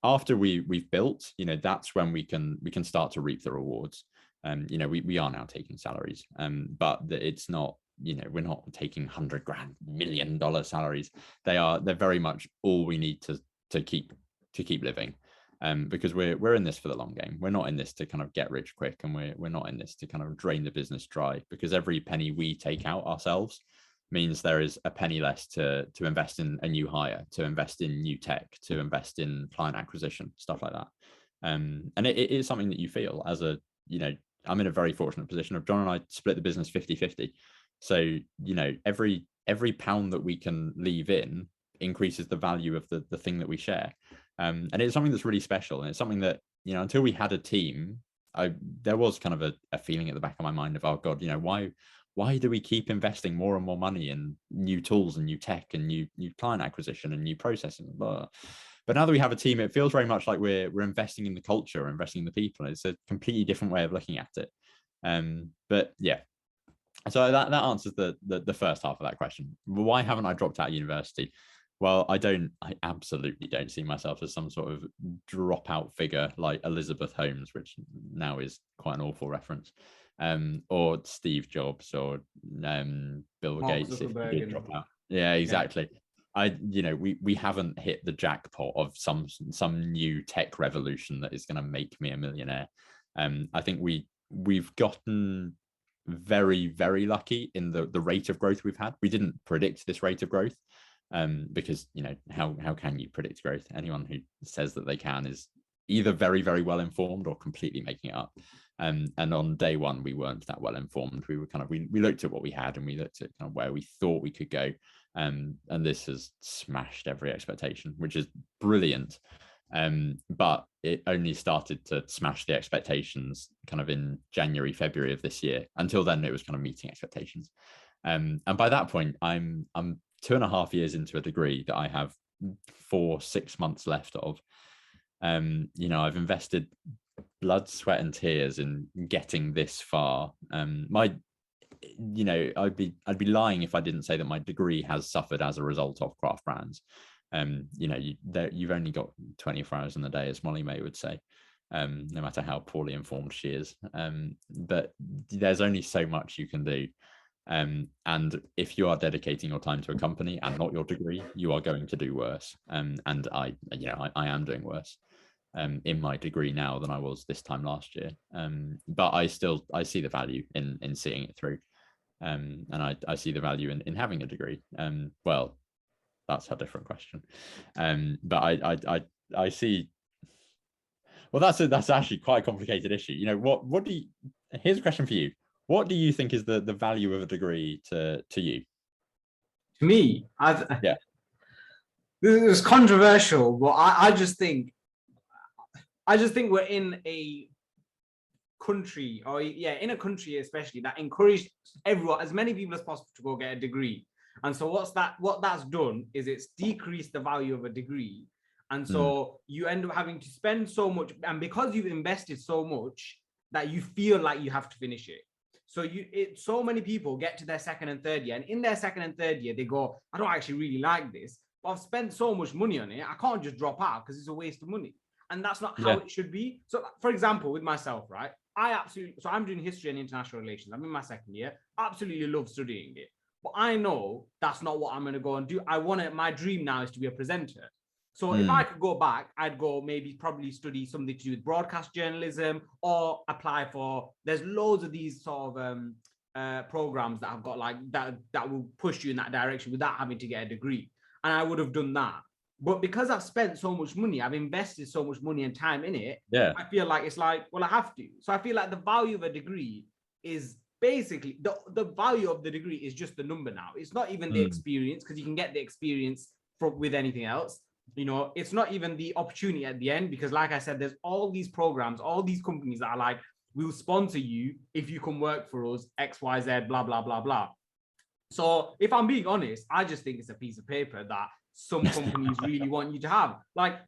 After we've built, you know, that's when we can start to reap the rewards. You know, we are now taking salaries, but it's not, you know, we're not taking $100 grand, $1 million salaries. They're very much all we need to keep living, because we're in this for the long game. We're not in this to kind of get rich quick, and we're not in this to kind of drain the business dry, because every penny we take out ourselves means there is a penny less to invest in a new hire, to invest in new tech, to invest in client acquisition, stuff like that. And it is something that you feel as a, you know, I'm in a very fortunate position of John and I split the business 50-50. So, you know, every pound that we can leave in increases the value of the thing that we share. And it's something that's really special. And it's something that, you know, until we had a team, there was kind of a feeling at the back of my mind of, oh God, you know, why do we keep investing more and more money in new tools and new tech and new client acquisition and new processing? But now that we have a team, it feels very much like we're investing in the culture, investing in the people. It's a completely different way of looking at it. But yeah, so that answers the first half of that question. Why haven't I dropped out of university? Well, I absolutely don't see myself as some sort of dropout figure like Elizabeth Holmes, which now is quite an awful reference. Or Steve Jobs, or Bill Gates, if he did drop out. Yeah, exactly. Yeah. You know, we haven't hit the jackpot of some new tech revolution that is going to make me a millionaire. I think we've gotten very, very lucky in the rate of growth we've had. We didn't predict this rate of growth, because, you know, how can you predict growth? Anyone who says that they can is either very, very well informed or completely making it up. And on day one, we weren't that well informed. We were we looked at what we had, and we looked at kind of where we thought we could go. And this has smashed every expectation, which is brilliant. But it only started to smash the expectations kind of in January, February of this year. Until then, it was kind of meeting expectations. And by that point, I'm 2.5 years into a degree that I have 4-6 months left of. You know, I've invested blood, sweat, and tears in getting this far. You know, I'd be lying if I didn't say that my degree has suffered as a result of Craft Brands. You know, you've only got 24 hours in the day, as Molly May would say, no matter how poorly informed she is. But there's only so much you can do. And if you are dedicating your time to a company and not your degree, you are going to do worse. And I am doing worse in my degree now than I was this time last year. But I see the value in seeing it through. And I see the value in having a degree. Well, that's a different question. But I see. Well, that's actually quite a complicated issue. You know, what do you? Here's a question for you. What do you think is the value of a degree to you?
To me,
yeah,
this is controversial, but I just think we're in a country, in a country especially, that encouraged everyone, as many people as possible, to go get a degree. And so what that's done is it's decreased the value of a degree. And so you end up having to spend so much, and because you've invested so much, that you feel like you have to finish it. So so many people get to their second and third year, and in their second and third year, they go, I don't actually really like this, but I've spent so much money on it, I can't just drop out because it's a waste of money. And that's not how it should be. So, for example, with myself, right? So I'm doing history and international relations. I'm in my second year. Absolutely love studying it. But I know that's not what I'm going to go and do. My dream now is to be a presenter. So if I could go back, I'd go probably study something to do with broadcast journalism, or apply for, there's loads of these sort of programs that I've got like that will push you in that direction without having to get a degree. And I would have done that. But because I've spent so much money, I've invested so much money and time in it, I feel like it's like, well, I have to. So I feel like the value of a degree is basically, the value of the degree is just the number now. It's not even the experience, because you can get the experience with anything else. You know, it's not even the opportunity at the end, because like I said, there's all these programs, all these companies that are like, we'll sponsor you if you can work for us, X, Y, Z, blah, blah, blah, blah. So if I'm being honest, I just think it's a piece of paper that some companies really want you to have. Like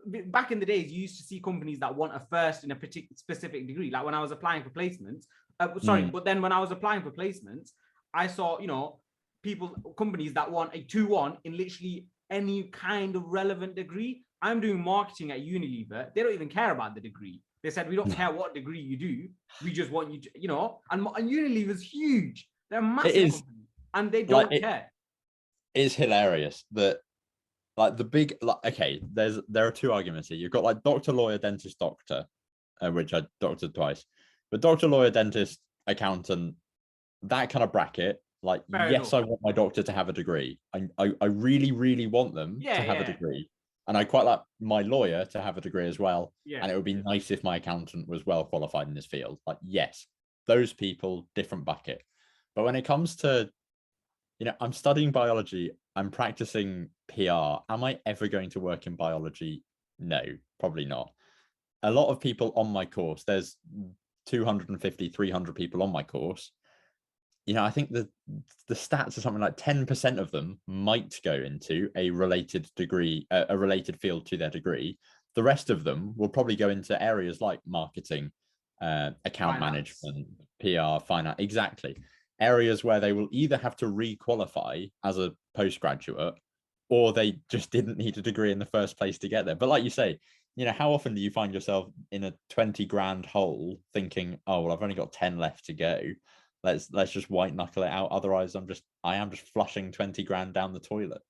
back in the days, you used to see companies that want a first in a particular specific degree. Like when I was applying for placements, but then when I was applying for placements, I saw, companies that want a 2-1 in literally any kind of relevant degree. I'm doing marketing at Unilever. They don't even care about the degree. They said, we don't care what degree you do. We just want you to, and Unilever's huge. They're a massive company, and they don't care.
It's hilarious that like the big, there are two arguments here. You've got like doctor, lawyer, dentist, doctor, which I doctored twice, but doctor, lawyer, dentist, accountant, that kind of bracket. Like, yes, I want my doctor to have a degree. I really, really want them to have a degree. And I quite like my lawyer to have a degree as well. Yeah. And it would be nice if my accountant was well qualified in this field. Like, yes, those people, different bucket. But when it comes to, I'm studying biology, I'm practicing PR. Am I ever going to work in biology? No, probably not. A lot of people on my course, there's 250, 300 people on my course. I think the stats are something like 10% of them might go into a related degree, a related field to their degree. The rest of them will probably go into areas like marketing, account management, PR, finance, exactly. Areas where they will either have to re-qualify as a postgraduate, or they just didn't need a degree in the first place to get there. But like you say, how often do you find yourself in a 20 grand hole thinking, oh, well, I've only got 10 left to go. Let's just white knuckle it out. Otherwise, I am just flushing 20 grand down the toilet.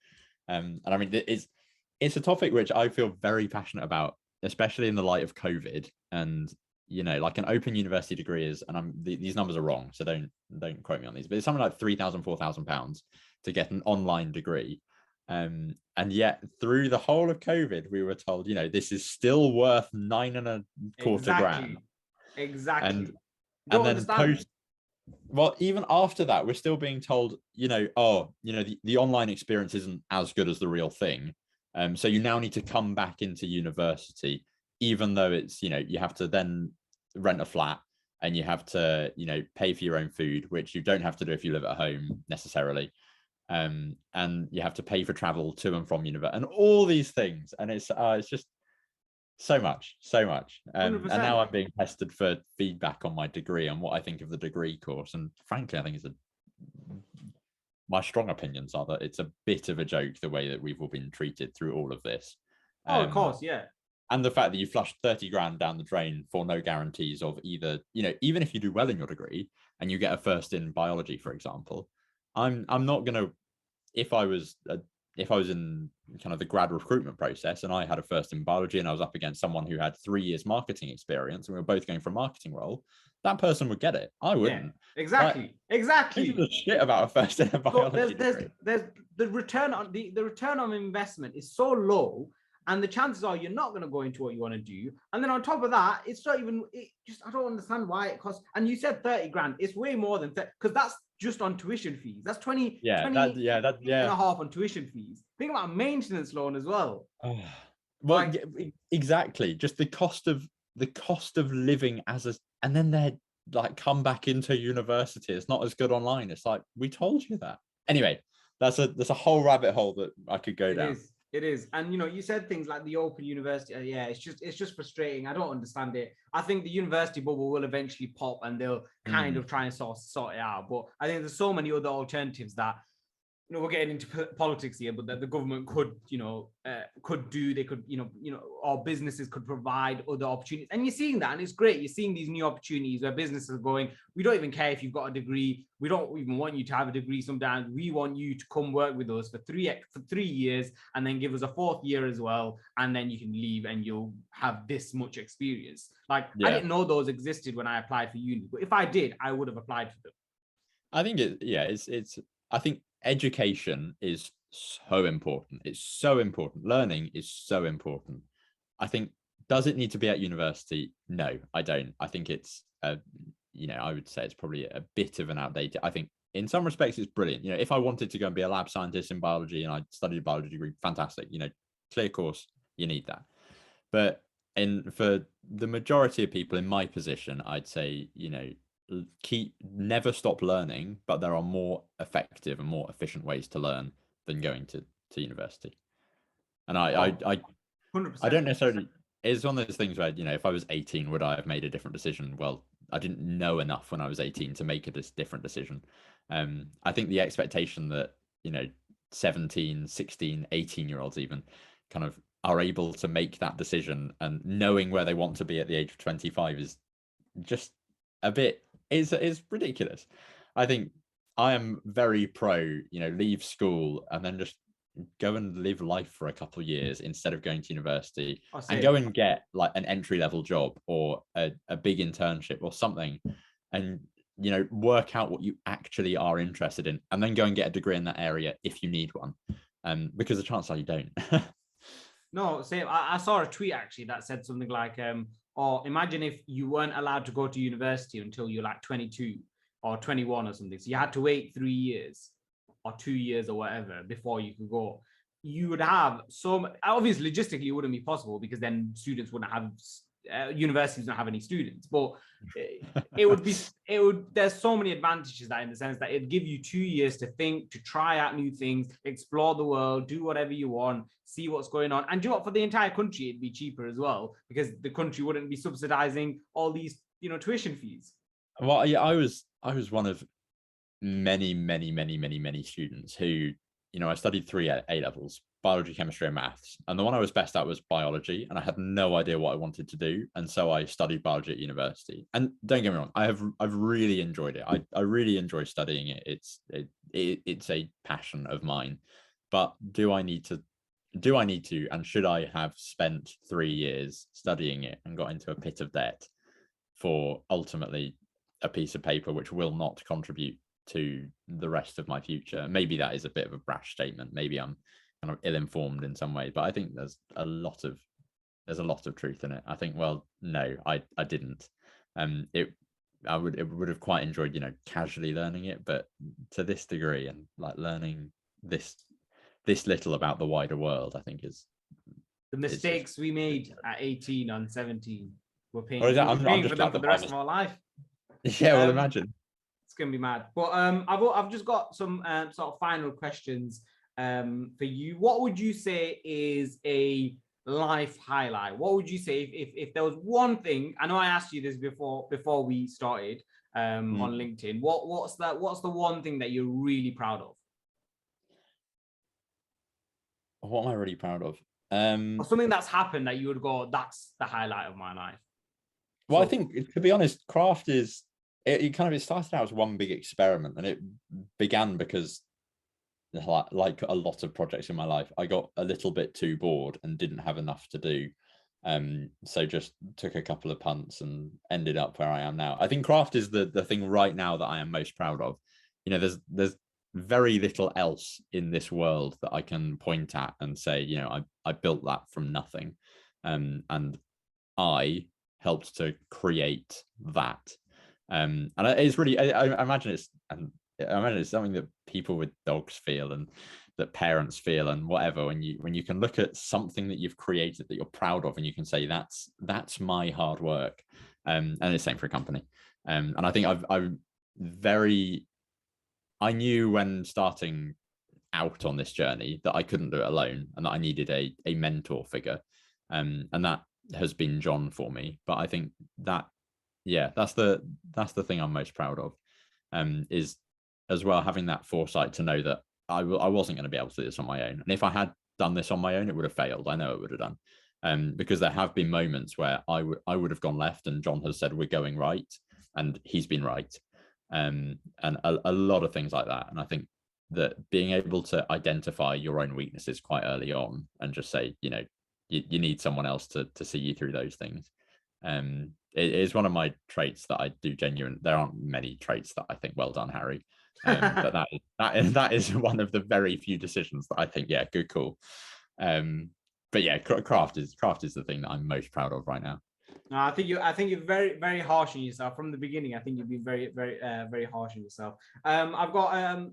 And I mean, it's a topic which I feel very passionate about, especially in the light of COVID. And like an open university degree is, and these numbers are wrong, so don't quote me on these, but it's something like £3,000, £4,000 to get an online degree. And yet through the whole of COVID, we were told, this is still worth 9.25 grand.
Exactly.
And then well, even after that, we're still being told, the online experience isn't as good as the real thing. So you now need to come back into university, even though it's, you have to then rent a flat and you have to, pay for your own food, which you don't have to do if you live at home necessarily. And you have to pay for travel to and from university and all these things. And it's just so much. And now I'm being tested for feedback on my degree and what I think of the degree course. And frankly, I think my strong opinions are that it's a bit of a joke the way that we've all been treated through all of this.
Of course, yeah.
And the fact that you flushed 30 grand down the drain for no guarantees of either, even if you do well in your degree and you get a first in biology, for example, I'm not going to, if I was in kind of the grad recruitment process and I had a first in biology and I was up against someone who had 3 years marketing experience and we were both going for a marketing role, that person would get it. I wouldn't.
Yeah, exactly.
Who gives a shit about a first in a biology degree?
There's the return on the return on investment is so low, and the chances are you're not going to go into what you want to do. And then on top of that, it's not even. I don't understand why it costs. And you said 30 grand. It's way more than 30, because that's just on tuition fees. That's 20. And a half on tuition fees. Think about a maintenance loan as well.
Well, exactly. Just the cost of living and then they're like come back into university. It's not as good online. It's like, we told you that. Anyway, that's a whole rabbit hole that I could go down.
It is. And you know, you said things like the open university. Yeah, it's just frustrating. I don't understand it. I think the university bubble will eventually pop and they'll kind of try and sort it out. But I think there's so many other alternatives that, you know, we're getting into politics here, but that the government could, you know, they could, or businesses could provide other opportunities. And you're seeing that, and it's great. You're seeing these new opportunities where businesses are going, we don't even care if you've got a degree. We don't even want you to have a degree sometimes. We want you to come work with us for 3 years and then give us a 4th year as well. And then you can leave and you'll have this much experience. Like, I didn't know those existed when I applied for uni, but if I did, I would have applied for them.
I think I think education is so important. It's so important. Learning is so important. I think, does it need to be at university? No, I don't. I think it's, I would say it's probably a bit of an outdated. I think in some respects it's brilliant. You know, if I wanted to go and be a lab scientist in biology and I studied a biology degree, fantastic. You know, clear course, you need that. But for the majority of people in my position, I'd say, you know, never stop learning, but there are more effective and more efficient ways to learn than going to university. And I 100%. I don't necessarily, it's one of those things where, you know, if I was 18, would I have made a different decision? Well, I didn't know enough when I was 18 to make a different decision. I think the expectation that, you know, 17, 16, 18-year-olds even kind of are able to make that decision and knowing where they want to be at the age of 25 is just a bit, is ridiculous. I think I am very pro, you know, leave school and then just go and live life for a couple of years instead of going to university and go and get like an entry-level job or a big internship or something, and, you know, work out what you actually are interested in and then go and get a degree in that area if you need one, because the chances are you don't.
No, same. I saw a tweet actually that said something like, or imagine if you weren't allowed to go to university until you're like 22 or 21 or something. So you had to wait 3 years or 2 years or whatever before you could go. You would have obviously logistically it wouldn't be possible because then students wouldn't have, universities don't have any students, but there's so many advantages that in the sense that it'd give you 2 years to think, to try out new things, explore the world, do whatever you want, see what's going on. And do you know what, for the entire country it'd be cheaper as well because the country wouldn't be subsidizing all these, you know, tuition fees.
Well, yeah, I was one of many students who, you know, I studied 3 A levels, biology, chemistry, and maths. And the one I was best at was biology. And I had no idea what I wanted to do. And so I studied biology at university. And don't get me wrong, I've really enjoyed it. I really enjoy studying it. It's a passion of mine. But do I need to, and should I have spent 3 years studying it and got into a pit of debt for ultimately a piece of paper which will not contribute to the rest of my future? Maybe that is a bit of a brash statement. Maybe I'm kind of ill-informed in some way, but I think there's a lot of truth in it. I think, well, no, I didn't. It would have quite enjoyed, you know, casually learning it, but to this degree and like learning this little about the wider world, I think is
the mistakes we made at 18 and 17. We're paying,
I'm
for
just
them for the rest of our life.
Yeah, well, imagine.
It's gonna be mad. But I've just got some sort of final questions for you. What would you say is a life highlight? What would you say if there was one thing? I know I asked you this before we started on LinkedIn. What's the one thing that you're really proud of?
What am I really proud of?
Or something that's happened that you would go, that's the highlight of my life.
Well, I think, to be honest, craft is, it started out as one big experiment, and it began because, like a lot of projects in my life, I got a little bit too bored and didn't have enough to do. So just took a couple of punts and ended up where I am now. I think craft is the thing right now that I am most proud of. You know, there's very little else in this world that I can point at and say, you know, I built that from nothing. And I helped to create that. And it's really, I imagine it's something that people with dogs feel and that parents feel and whatever, when you can look at something that you've created that you're proud of and you can say that's my hard work. And it's the same for a company. And I think I knew when starting out on this journey, that I couldn't do it alone, and that I needed a mentor figure. And that has been John for me. But I think that, yeah, that's the thing I'm most proud of, is as well having that foresight to know that I wasn't going to be able to do this on my own. And if I had done this on my own, it would have failed. I know it would have done. Because there have been moments where I would have gone left, and John has said we're going right, and he's been right. And a lot of things like that. And I think that being able to identify your own weaknesses quite early on and just say, you know, you need someone else to see you through those things. It is one of my traits that I do genuine. There aren't many traits that I think, well done, Harry. But that is one of the very few decisions that I think, yeah, good call. But yeah, craft is the thing that I'm most proud of right now.
No, I think you're very, very harsh on yourself from the beginning. I think you've been very, very, very harsh on yourself. I've got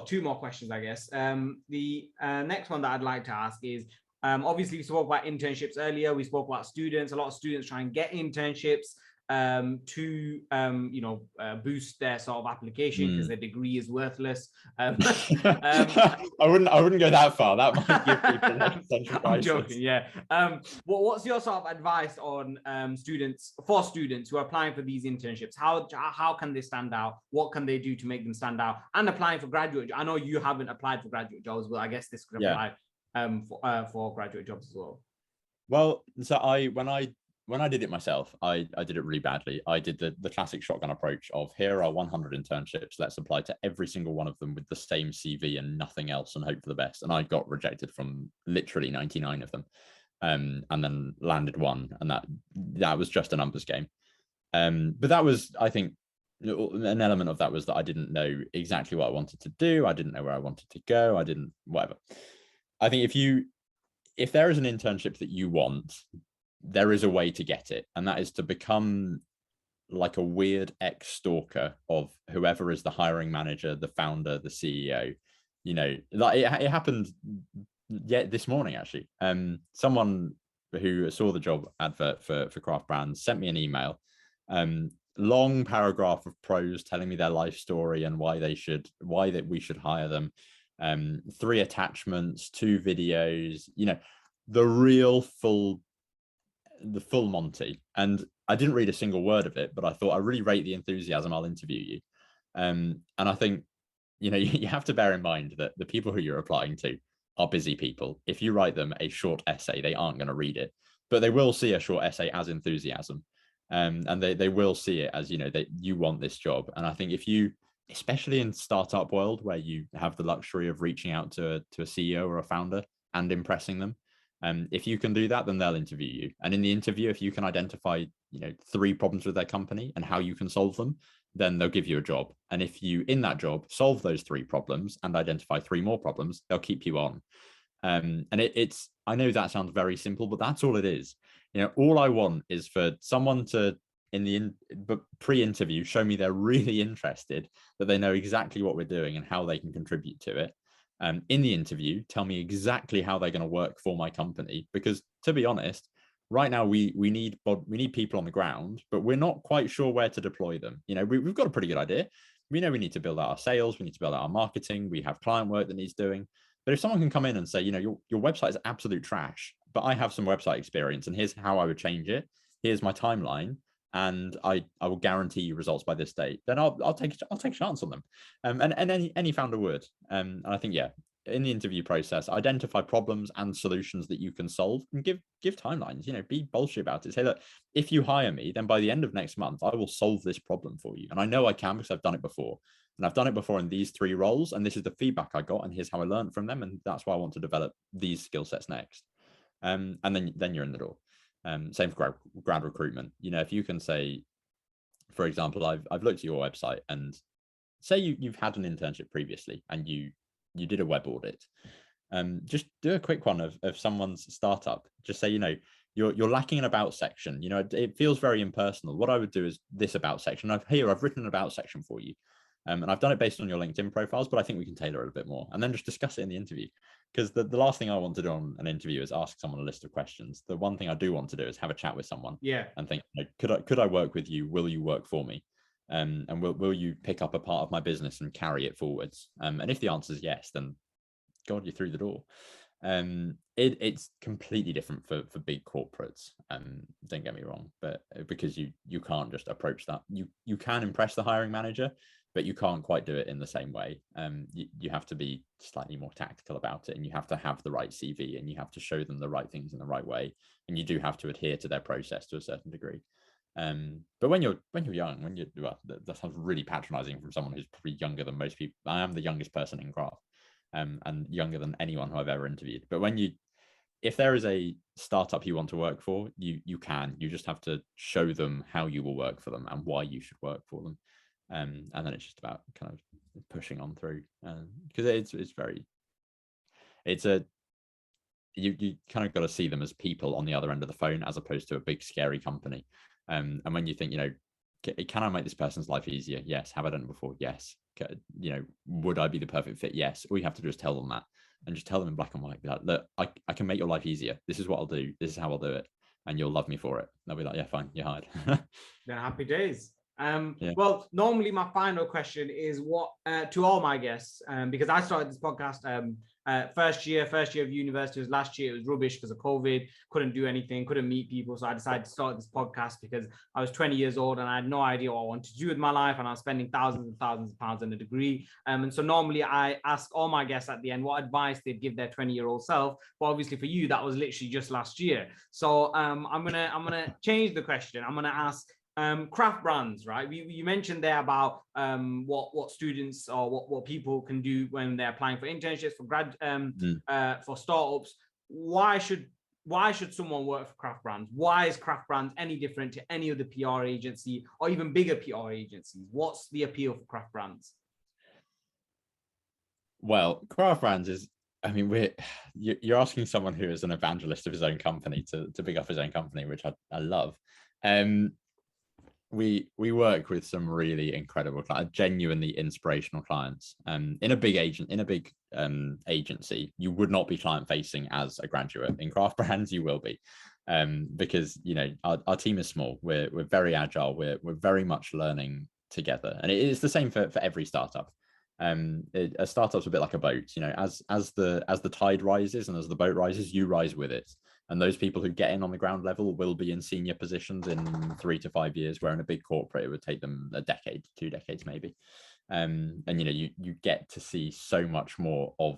two more questions, I guess. The next one that I'd like to ask is, obviously we spoke about internships earlier. We spoke about students. A lot of students try and get internships to boost their sort of application because their degree is worthless.
I wouldn't go that far. That might give people an existential crisis.
I'm joking, yeah. What's your sort of advice on students who are applying for these internships? How can they stand out? What can they do to make them stand out? And applying for graduate, I know you haven't applied for graduate jobs, but I guess this could apply for graduate jobs as well.
Well, so when I did it myself, I did it really badly. I did the classic shotgun approach of, here are 100 internships. Let's apply to every single one of them with the same CV and nothing else and hope for the best. And I got rejected from literally 99 of them, and then landed one. And that was just a numbers game. But that was, I think, an element of that was that I didn't know exactly what I wanted to do. I didn't know where I wanted to go. Whatever. I think if there is an internship that you want, there is a way to get it, and that is to become like a weird ex-stalker of whoever is the hiring manager, the founder, the CEO. You know, like it happened this morning actually. Someone who saw the job advert for Craft Brands sent me an email, long paragraph of prose telling me their life story and why we should hire them. 3 attachments, 2 videos, you know, the full Monty. And I didn't read a single word of it, but I thought, I really rate the enthusiasm, I'll interview you. And I think, you know, you have to bear in mind that the people who you're applying to are busy people. If you write them a short essay, they aren't going to read it, but they will see a short essay as enthusiasm. And they will see it as, you know, that you want this job. And I think if you, especially in startup world where you have the luxury of reaching out to a CEO or a founder and impressing them, if you can do that, then they'll interview you. And in the interview, if you can identify, you know, 3 problems with their company and how you can solve them, then they'll give you a job. And if you, in that job, solve those 3 problems and identify 3 more problems, they'll keep you on. And it's, I know that sounds very simple, but that's all it is. You know, all I want is for someone to, but pre-interview, show me they're really interested, that they know exactly what we're doing and how they can contribute to it. In the interview, tell me exactly how they're going to work for my company, because to be honest, right now we need people on the ground, but we're not quite sure where to deploy them. You know, we've got a pretty good idea. We know we need to build out our sales, we need to build out our marketing, we have client work that needs doing. But if someone can come in and say, you know, your website is absolute trash, but I have some website experience and here's how I would change it, here's my timeline, and I will guarantee you results by this date, then I'll take a chance on them. And any founder would. And I think, yeah, in the interview process, identify problems and solutions that you can solve, and give timelines. You know, be bullshit about it. Say, look, if you hire me, then by the end of next month, I will solve this problem for you. And I know I can because I've done it before. And I've done it before in these 3 roles, and this is the feedback I got, and here's how I learned from them, and that's why I want to develop these skill sets next. And then you're in the door. Same for grad recruitment. You know, if you can say, for example, I've looked at your website, and say you've had an internship previously and you did a web audit, just do a quick one of someone's startup. Just say, you know, you're lacking an about section. You know, it feels very impersonal. What I would do is this about section. I've written an about section for you. And I've done it based on your LinkedIn profiles, but I think we can tailor it a bit more, and then just discuss it in the interview. Because the last thing I want to do on an interview is ask someone a list of questions. The one thing I do want to do is have a chat with someone, and think, like, could I work with you? Will you work for me? And will you pick up a part of my business and carry it forwards? And if the answer is yes, then God, you're through the door. It's completely different for big corporates. Don't get me wrong, but because you can't just approach that. You can impress the hiring manager, but you can't quite do it in the same way. You have to be slightly more tactical about it, and you have to have the right CV, and you have to show them the right things in the right way, and you do have to adhere to their process to a certain degree. But when you're young, well, that sounds really patronizing from someone who's probably younger than most people. I am the youngest person in Craft, and younger than anyone who I've ever interviewed. But if there is a startup you want to work for, you just have to show them how you will work for them and why you should work for them. And then it's just about kind of pushing on through, because you kind of got to see them as people on the other end of the phone, as opposed to a big scary company. And when you think, can I make this person's life easier? Yes. Have I done it before? Yes. Would I be the perfect fit? Yes. All you have to do is tell them that, and just tell them in black and white, be like, look, I can make your life easier. This is what I'll do. This is how I'll do it. And you'll love me for it. They'll be like, yeah, fine, you're hired.
They're happy days.
Yeah.
Well, normally my final question is what to all my guests, because I started this podcast first year of university was last year. It was rubbish because of COVID, couldn't do anything, couldn't meet people. So I decided to start this podcast because I was 20 years old and I had no idea what I wanted to do with my life, and I was spending thousands and thousands of pounds on a degree. And so normally I ask all my guests at the end what advice they'd give their 20-year-old self. But obviously for you, that was literally just last year. So I'm gonna change the question. I'm gonna ask craft brands, right? You mentioned there about what students or what people can do when they're applying for internships, for for startups. Why should someone work for craft brands? Why is craft brands any different to any other PR agency or even bigger PR agencies? What's the appeal for craft brands?
Well, craft brands is, I mean, you're asking someone who is an evangelist of his own company to big up his own company, which I love. We work with some really incredible clients, genuinely inspirational clients. In a big agency, you would not be client facing as a graduate. In craft brands, you will be, because our team is small. We're very agile. We're very much learning together, and it is the same for every startup. A startup's a bit like a boat. As the tide rises and as the boat rises, you rise with it. And those people who get in on the ground level will be in senior positions in 3 to 5 years, where in a big corporate, it would take them a decade, 2 decades, maybe. And you get to see so much more of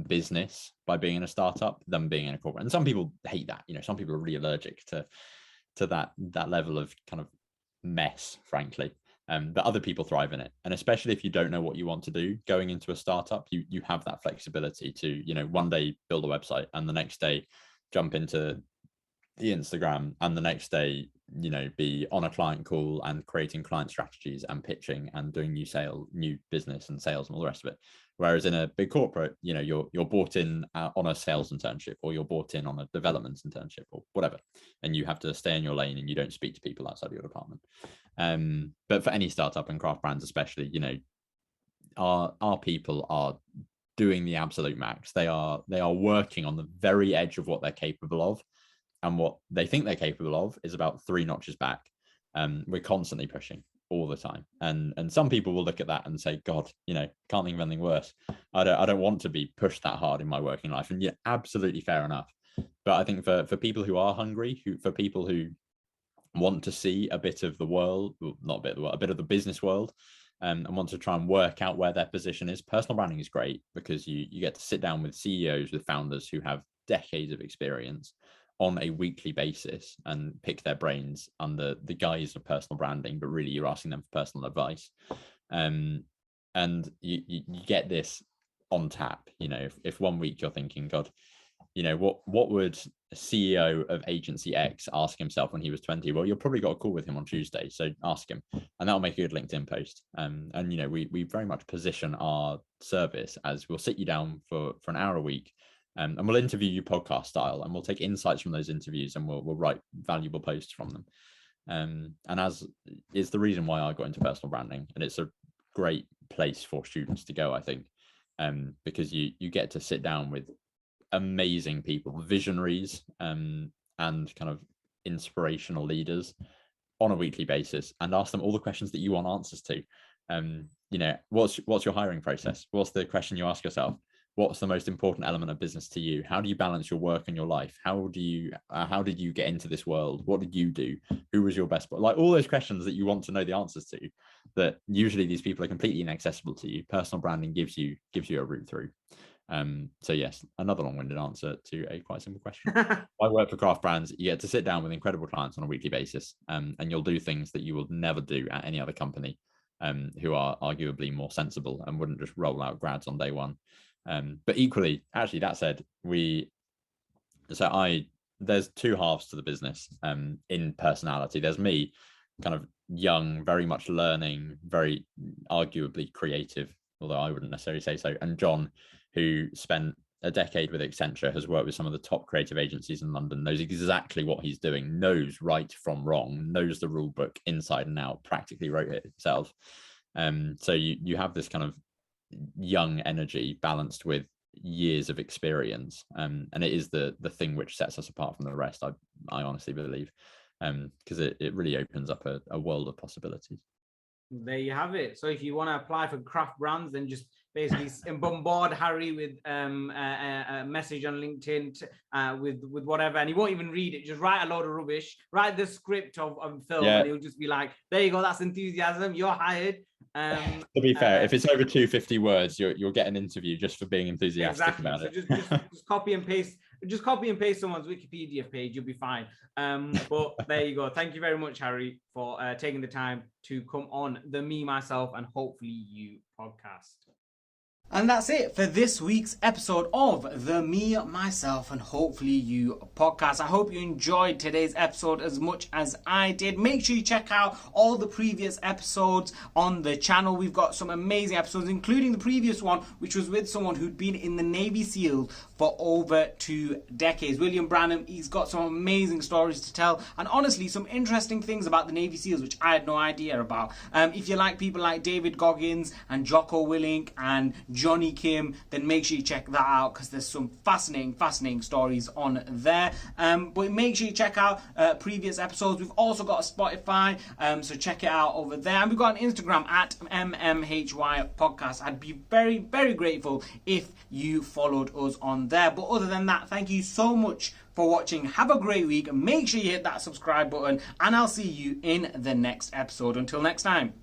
business by being in a startup than being in a corporate. And some people hate that. Some people are really allergic to that level of kind of mess, frankly. But other people thrive in it. And especially if you don't know what you want to do going into a startup, you have that flexibility to, one day build a website, and the next day jump into the Instagram, and the next day, be on a client call and creating client strategies and pitching and doing new business and sales and all the rest of it. Whereas in a big corporate, you're brought in on a sales internship, or you're brought in on a development internship or whatever, and you have to stay in your lane and you don't speak to people outside of your department. But for any startup, and craft brands especially, our people are doing the absolute max. They are working on the very edge of what they're capable of, and what they think they're capable of is about 3 notches back. We're constantly pushing all the time, and some people will look at that and say, God, can't think of anything worse. I don't want to be pushed that hard in my working life. And yeah, absolutely fair enough. But I think for people who are hungry, for people who want to see a bit of the world, not a bit of the world, a bit of the business world, and want to try and work out where their position is, personal branding is great, because you get to sit down with CEOs, with founders who have decades of experience on a weekly basis and pick their brains under the guise of personal branding, but really you're asking them for personal advice. And you get this on tap. If 1 week you're thinking, God, what would a CEO of agency X ask himself when he was 20? Well, you've probably got a call with him on Tuesday, so ask him, and that'll make a good LinkedIn post. And we very much position our service as, we'll sit you down for an hour a week, and we'll interview you podcast style, and we'll take insights from those interviews, and we'll write valuable posts from them. And as is the reason why I got into personal branding, and it's a great place for students to go, I think, because you get to sit down with amazing people, visionaries, and kind of inspirational leaders on a weekly basis and ask them all the questions that you want answers to. What's your hiring process? What's the question you ask yourself? What's the most important element of business to you? How do you balance your work and your life? How did you get into this world? What did you do? Who was your best? Like all those questions that you want to know the answers to, that usually these people are completely inaccessible to you. Personal branding gives you a route through. So yes, another long-winded answer to a quite simple question. I work for craft brands. You get to sit down with incredible clients on a weekly basis, and you'll do things that you will never do at any other company, who are arguably more sensible and wouldn't just roll out grads on day one. But equally, actually, that said, there's two halves to the business in personality. There's me, kind of young, very much learning, very arguably creative, although I wouldn't necessarily say so, and John, who spent a decade with Accenture, has worked with some of the top creative agencies in London, knows exactly what he's doing, knows right from wrong, knows the rule book inside and out, practically wrote it himself. So you have this kind of young energy balanced with years of experience, and it is the thing which sets us apart from the rest, I honestly believe, because it really opens up a world of possibilities.
There you have it. So if you want to apply for craft brands, then just basically bombard Harry with a message on LinkedIn with whatever, and he won't even read it. Just write a load of rubbish, write the script of film, and he'll just be like, there you go, that's enthusiasm, you're hired.
To be fair, if it's over 250 words, you'll get an interview just for being enthusiastic about it.
Just copy and paste. Just copy and paste someone's Wikipedia page, you'll be fine. But there you go. Thank you very much, Harry, for taking the time to come on the Me, Myself, and Hopefully You podcast.
And that's it for this week's episode of the Me, Myself, and Hopefully You podcast. I hope you enjoyed today's episode as much as I did. Make sure you check out all the previous episodes on the channel. We've got some amazing episodes, including the previous one, which was with someone who'd been in the Navy SEALs for over 2 decades. William Branham, he's got some amazing stories to tell, and honestly, some interesting things about the Navy SEALs, which I had no idea about. If you like people like David Goggins and Jocko Willink and Johnny Kim, then make sure you check that out, because there's some fascinating stories on there. But make sure you check out previous episodes. We've also got a Spotify, so check it out over there. And we've got an Instagram at MMHY Podcast. I'd be very grateful if you followed us on there. But other than that, thank you so much for watching. Have a great week. Make sure you hit that subscribe button, and I'll see you in the next episode. Until next time.